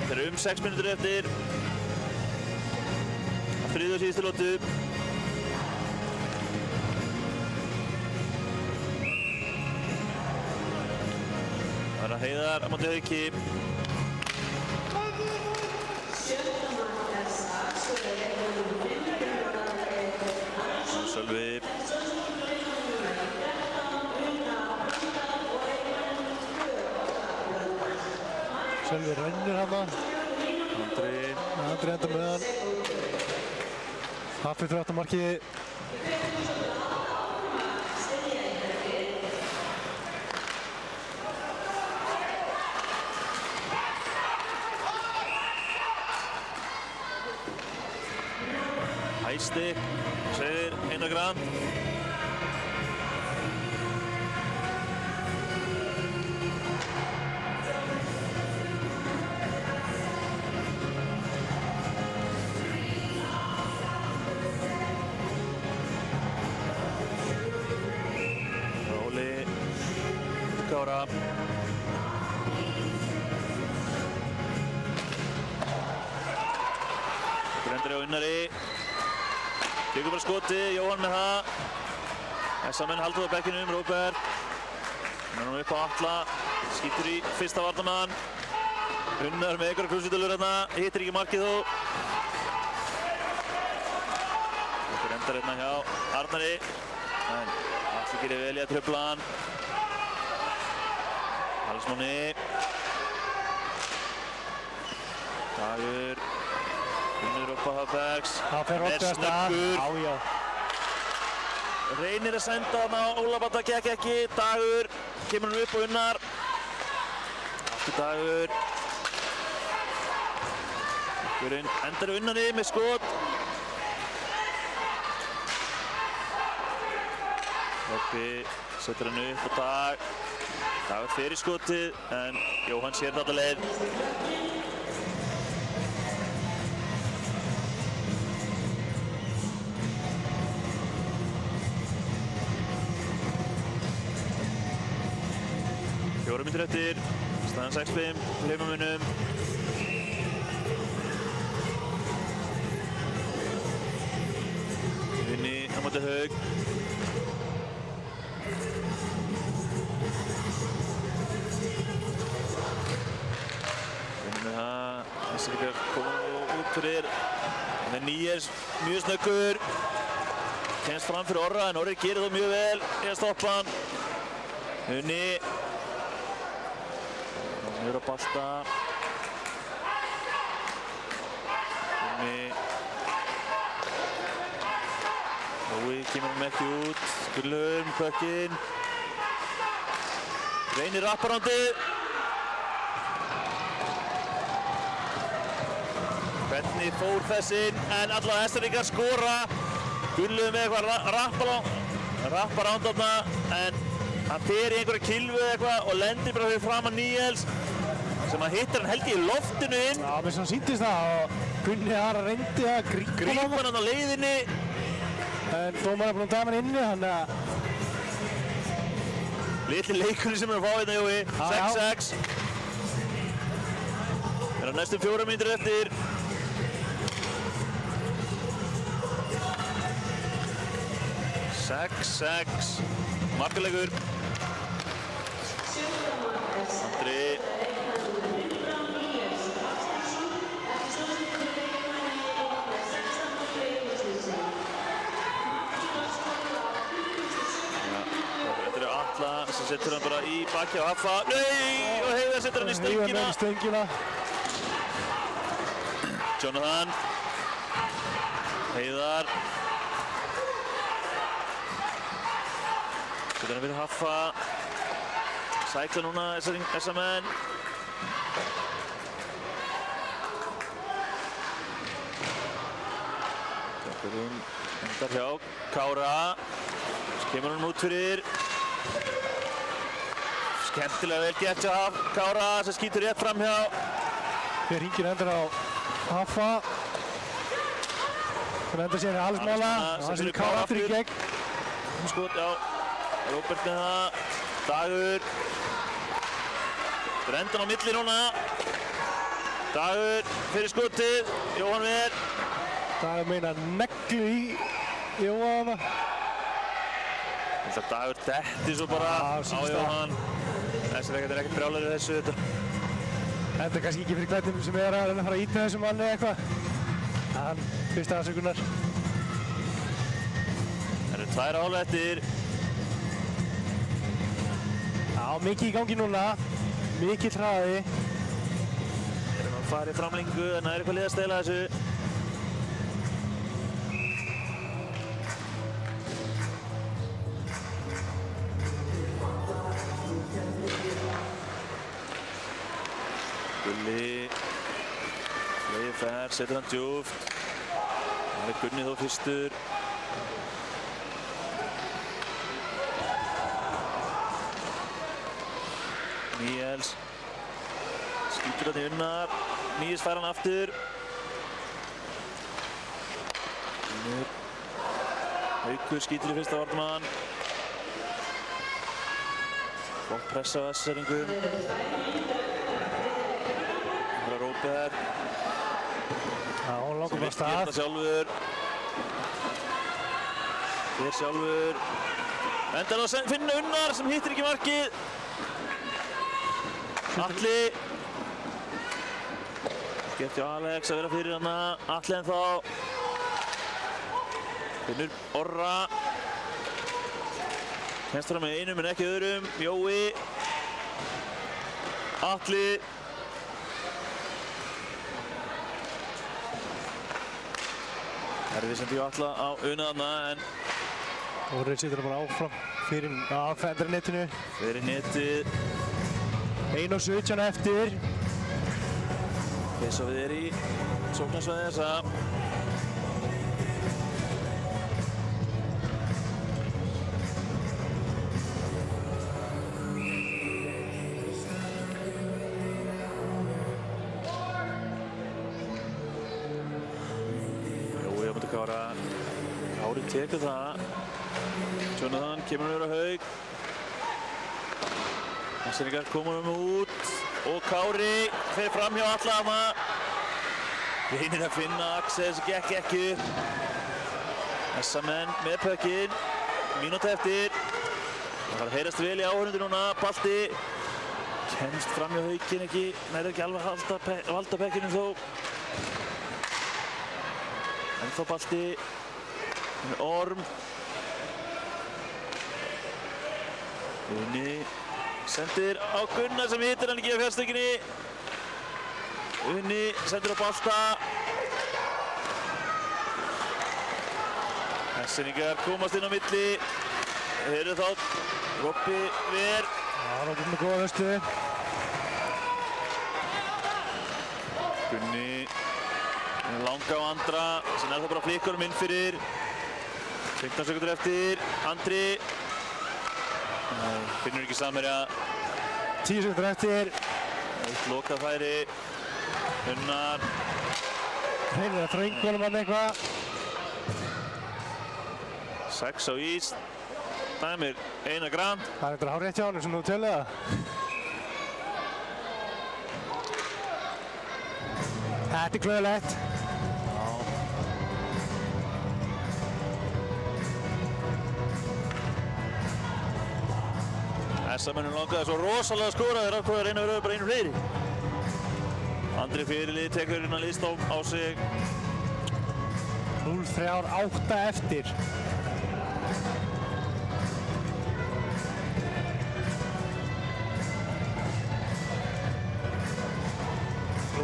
Þeir eru 6 mínútur eftir. Á þriðju og síðustu lotu. Það er Heiðar á móti Hauki. Sölvi. Sölvi rennir hana. Andri enda með hann. Hafið fyrir aftan markið. Hæstik, segir Einar Grand. Róli, Kára. Brendur á Unnari. Tekur bara skoti, Jóhann með það. SA-menn haldur á bekkinum, Róbert. Hann er upp á Atla, skýtur í fyrsta varnarmann. Unnar með einhverja krúsvítalur hérna, hittir ekki markið þó. Þetta endar hérna hjá Arnari. En Atli gerir vel í að trufla hann. Halsmáni. Dagur. Unnur upp á Hafbergs. Það fer óttast að. Snöggur. Reynir að senda hann á Ólafata, gekk ekki. Dagur. Kemur hann upp á Unnar. Aftur Dagur. Endar Unnari með skot. Loppi setur hann upp á Dag. Dagur fer í skotið en Jóhann sér þetta leið. Fjóra mínútur eftir, staðan 6-5, heimamunum. Unni á móti Haug. Unni með það, þessi líka koma út fyrir. Það er Níels, mjög snöggur. Kemst fram fyrir Orra en Orri gerir það mjög vel í að stoppa hann. Unni. Niður á Balta. Unni. Nói kemur hann ekki út. Gullum, pökkinn. Reynir rapparándið. Hvernig fór þessinn en allavega Hestavíkar skora. Gullum með eitthvað rapparánd þarna en hann fer í einhverja kilvu eða eitthvað og lendir bara fyrir framan Níels sem hann hittir hann held í loftinu inn. Já, mér sem sýndist það og Gunni Ara reyndi að grípa hann á leiðinni. En dómarinn er búinn að dæma hann inni, þannig að... Litli leikurinn sem er að fá hérna, Jói. 6-6. Það er næstum 4 mínútur eftir. Sex. Markalegur. Andri. Atla sem setur hann bara í baki á Haffa. Nei! Og Heiðar setur hann í stöngina. Heiðar í stöngina. Jonathan. Heiðar. Setur hann fyrir Haffa. Sækla núna þessa menn. Tökurinn endar hjá Kára. Kemur hann út fyrir. Skemmtilega vel gert hjá Kára sem skýtur rétt framhjá. Hér hringir endur á Haffa. Sem endar síðan í Halsmála. Hann sem Kára aftur í gegn. Skot, já. Róbert með það. Dagur. Brendan á milli núna. Dagur fyrir skotið. Jóhann Ver. Dagur meina neglu í Jóhann. Þetta Dagur detti svo bara á Jóhann. Þessi er ekkert brjálæður í þessu þetta. Þetta er kannski ekki fyrir hvernig sem er að reyna að fara að íta þessum manni eitthvað. Hann fyrst aðsökunar. Það eru 2 hálf eftir. Já, mikið í gangi núna. Mikið hraði. Erum að fara í framlengu, þannig að það er eitthvað lið að stela þessu. Gulli. Leið fer, setur hann djúpt. Það er Gunni þó fyrstur. Níels. Skýtur hann í Unnar. Níels fær hann aftur. Haukur skýtur í fyrsta varnmann. Gott pressa á Essaringum. Það er Róbert. Já, hún langar bara stað. Sem sjálfur. Hér sjálfur. Endar að finna Unnar sem hittir ekki markið. Atli. Skemmt hjá Alex að vera fyrir hana. Atli ennþá. Finnur Orra. Kemst fram með einum en ekki öðrum. Jói. Atli. Erfið sendi Atla á unaðna en Orri setur hann bara áfram fyrir nettinu. fyrir netið. 1:17 eftir. Svo við erum í sóknarsvæði þessa. Jói á móti Kára. Kári tekur það. Jonathan kemur yfir á Haug. Essaringar koma út og Kári fer fram hjá Atla hana. Reynir að finna Axel sem gekk ekki upp. Þessa menn með pökkinn. Mínúta eftir. Það þarf að heyrast vel í áhörundu núna. Balti kemst fram hjá Hauginn ekki. Nær ekki alveg að valda pökkinum þó. Ennþá Balti. Orm. Unni. Sendir á Gunnar sem hittir hann ekki á fjárstökinni. Unni sendir á Balta. Essaringar komast inn á milli. Þeir eru þá Robbi Ver. Já, Robbi með góða vöstu. Gunni langa á Andra. Sen er það bara flikkurum inn fyrir. 15 sekundur eftir. Andri. Finnur ekki samherja. 10 sekundur eftir. Eitt lokað færi. Unnar. Reynir að þrönga honum hann eitthvað. 6 á ís. Dæmir Einar Grand. Það er eitthvað hárrétt hjá hann sem þú tölur það. Þetta er glöðulegt. Essamönnum langaði svo rosalega að skora þeir ákveða að reyna að vera bara einu fleiri. Andri fyrirlið tekur hérna list á sig. 0-3-8 eftir.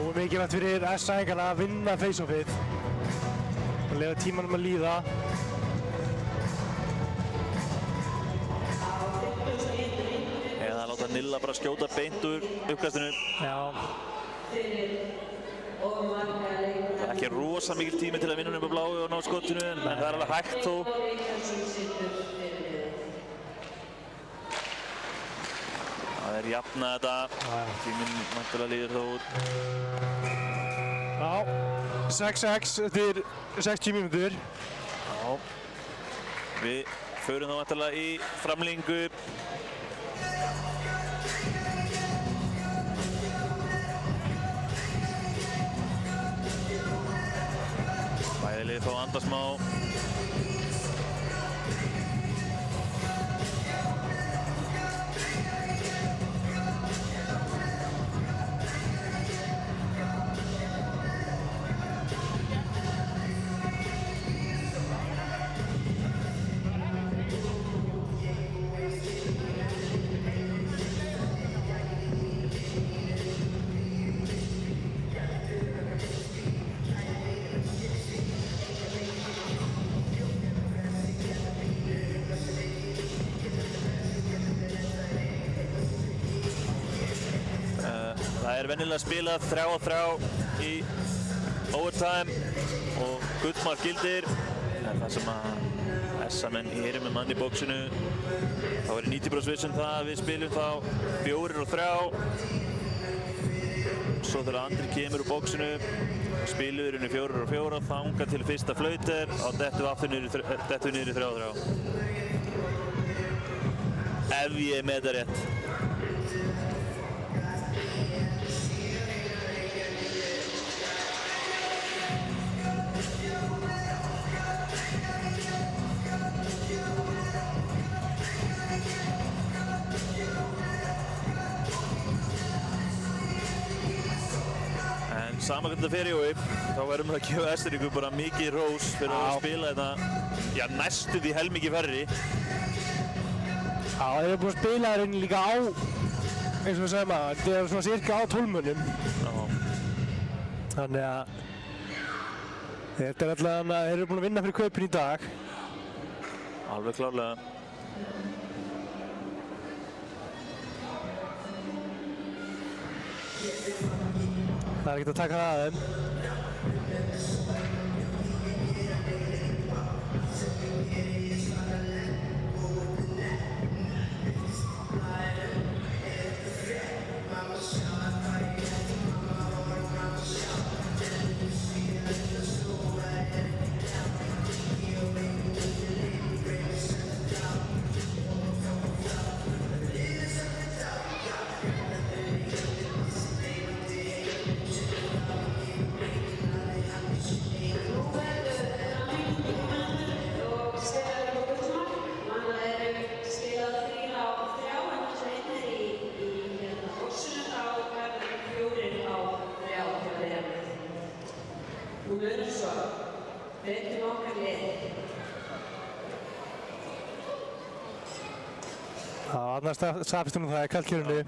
Nú mikilvægt fyrir SA-ingana að vinna face-offið og leyfa tímanum að líða. Eða láta Nilla bara skjóta beint úr uppkastinu. Já. Það er ekki rosa mikil tími til að vinna upp á bláu og ná skotinu, en það er alveg hægt þó. Það er jafna þetta. Tíminn náttúrulega líður þó út. Já, 6-6 eftir 60 mínútur. Já. Við förum þá náttúrulega í framlengingu. Bæði lið fá að anda smá. Það er venjulega spilað 3-3 í overtime og gullmark gildir. En það sem að SA-menn eru með mann í bóksinu, þá er 90% viss um það að við spilum þá 4-3. Svo þegar Andri kemur úr bóksinu, spilum við 4-4 þangað til fyrsta flauter og dettum við aftur niður í 3-3. Ef ég er með þetta rétt. Sama hvernig það fer í og þá verðum við að gefa Esteríku bara mikið rós fyrir að spila þetta næstu því helmikið færri. Já, þeir eru búin að spila rauninni líka á, eins og við segjum að, þetta er svona cirka á 12 mönnum. Þannig að þetta er alltaf þeir eru búin að vinna fyrir kaupin í dag. Alveg klárlega. Það er ekkert að taka það að þeim. Annars staðfist hún það í kallkjörunni.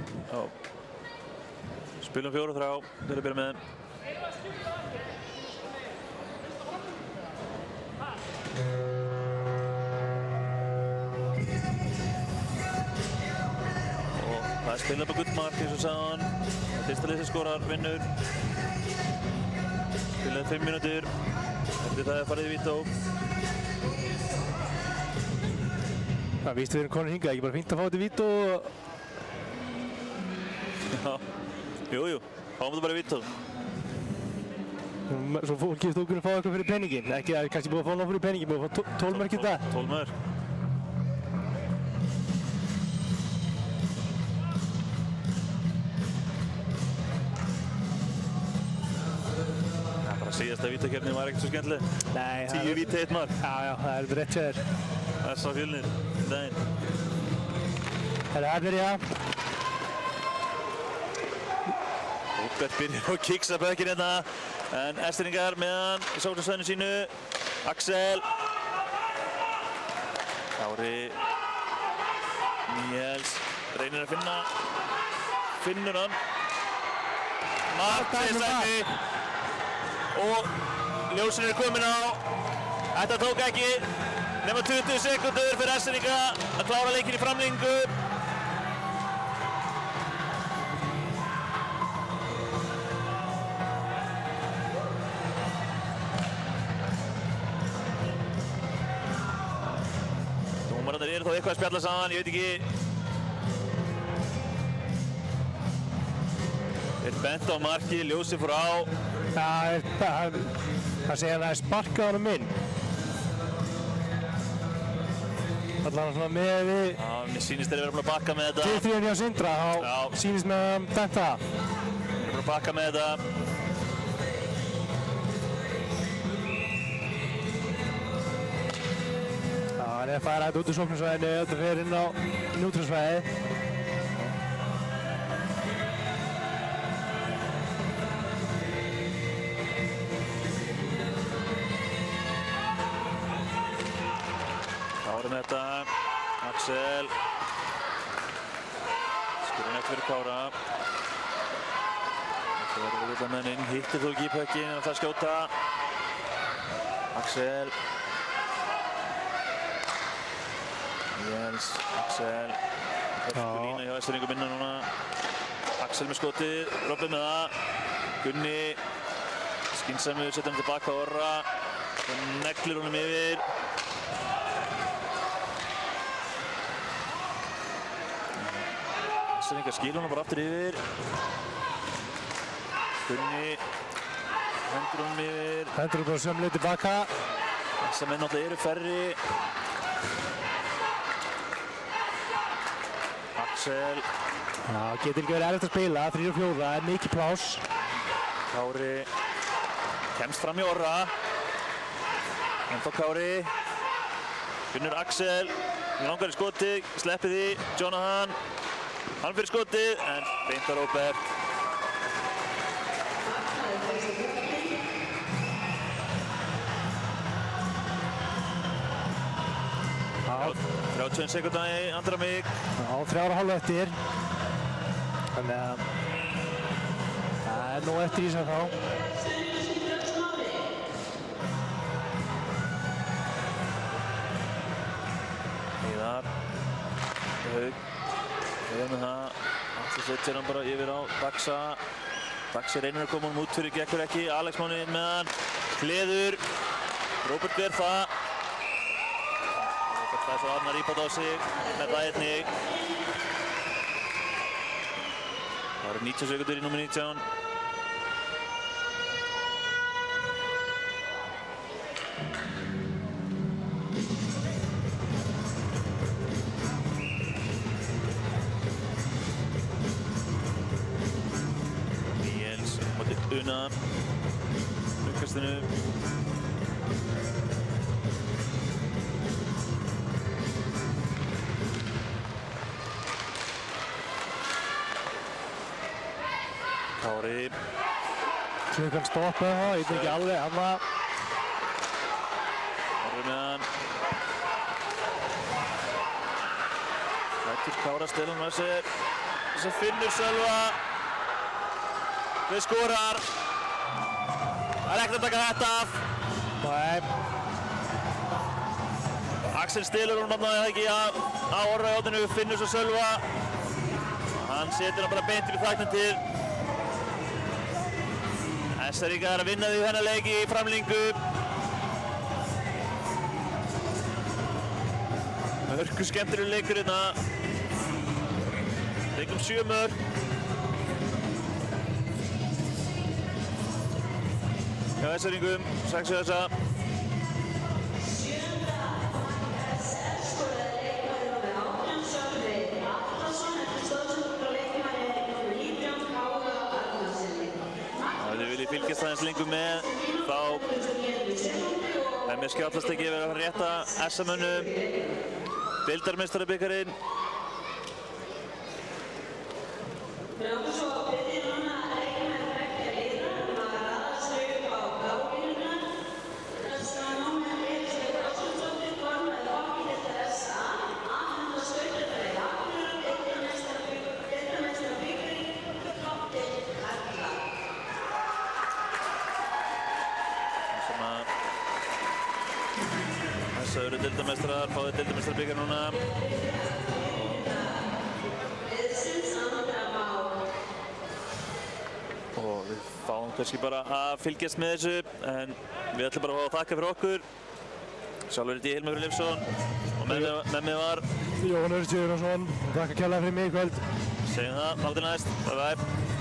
Spilum 4-3 til að byrja með. Og það er spilað upp á gullmark eins og sagðan. Fyrsta lið sem skorar vinnur. Spilað 5 mínútur. Eftir það er farið í vító. Það víst við erum komin hingað, ekki bara fínt að fá þetta í vító og... Já, jú, fáum þetta bara í vító. Svo fólkið þú kunni fá eitthvað fyrir peningin, ekki að kannski búið að fá náttúrulega fyrir peningin, búið að fá 12 mörk í dag. 12 mörk. Síðasta vítakeppni var ekkert svo skemmtileg. Nei. 10 víti, 1 mark. Já, það er rétt hjá þér. SA Fjölnir, daginn. Það byrja. Róbert byrjar á kiksabökkinn hérna. En Esteringar meðan í sóknarsvæðinu sínu. Axel. Kári. Níels reynir að finnur hann. Mark og ljósin komin á. Þetta tók ekki nema 20 sekúndur fyrir Eskfirðinga að klára leikinn í framlengingu. Dómararnir eru þó eitthvað að spjalla saman, ég veit ekki. Þeir bent á markið, ljósið fór á. Það segja að það sparkað honum inn. Allavega svona með við... Já, mér sýnist þeir vera búin að bakka með þetta. 2-3 hjá Sindra, þá sýnist með þetta. Þeir eru búin að bakka með þetta. Já, hann er að færa þetta út úr sóknarsvæðinu, þetta fer inn á nútrasvæði. Kári með þetta, Axel. Skurinn eftir fyrir Kára. Þetta verður við með inn, hittir þó ekki í pökkin en það skjóta. Axel. Jens, Axel. Hörku lína hjá Eskfirðingum innan núna. Axel með skotið, Robbi með það. Gunni. Skynsamur, setja hann tilbaka á Orra. Og neglir honum yfir. Eskfirðingar skilur hann bara aftur yfir. Gunni hendur honum yfir. Hendur hann bara sömuleið tilbaka. Þessar menn náttúrulega eru færri. Axel. Já, getur ekki verið erfitt að spila, 3-4, það er mikið pláss. Kári kemst fram í Orra. Ennþá Kári. Finnur Axel. Langar í skotið, sleppið því. Jonathan. Hann fyrir skotið, en beint á Róbert. Já, 31 sekúnda í andra mig. Já, 3,5 eftir. Þannig að það er nóg eftir í þess þá. Heiðar. Haug. Við með það. Allir setjar hann bara yfir á Daxa. Daxi reynir að koma honum út fyrir, gekkur ekki. Alex Máni inn með hann. Hliður. Róbert ver það. Róbert fær svo annar íbátt á sig með það einnig. Það eru 90 sekundur í númer 19. Níels móti Una. Lukastinu. Kári. Klukkan stoppaði það, ég veit ekki alveg, hann var... Kári með hann. Lætur Kára stelum með sér. Svo finnur Sölva. Við skorar. Það er ekkert að taka þetta af. Nei. Axel stelur hún náttúrulega ekki á Orra í hóttinu. Finnur svo Sölva. Hann setur hann bara beint til þaknum til. Eskfirðingar að vinna því þennan leik í framlengingu. Hörku skemmtilegur leikur hérna. Leikum 7 mörk. Hjá Eskfirðingum, 6 þessa. Ef þið viljið fylgjast aðeins lengur með, þá er mér skjátlast ekki verið að rétta SM-önum deildarmeistarabikarinn. eru deildarmeistarar, fá þeir deildarmeistarabikar núna. Og við fáum kannski bara að fylgjast með þessu, en við ætlum bara að fá að þakka fyrir okkur. Sjálfur heiti ég Hilmar Leifsson og með mig var Jón Örn Sigurjónsson. Takk kærlega fyrir mig í kvöld. Segjum það, þáttur næst. Bye bye.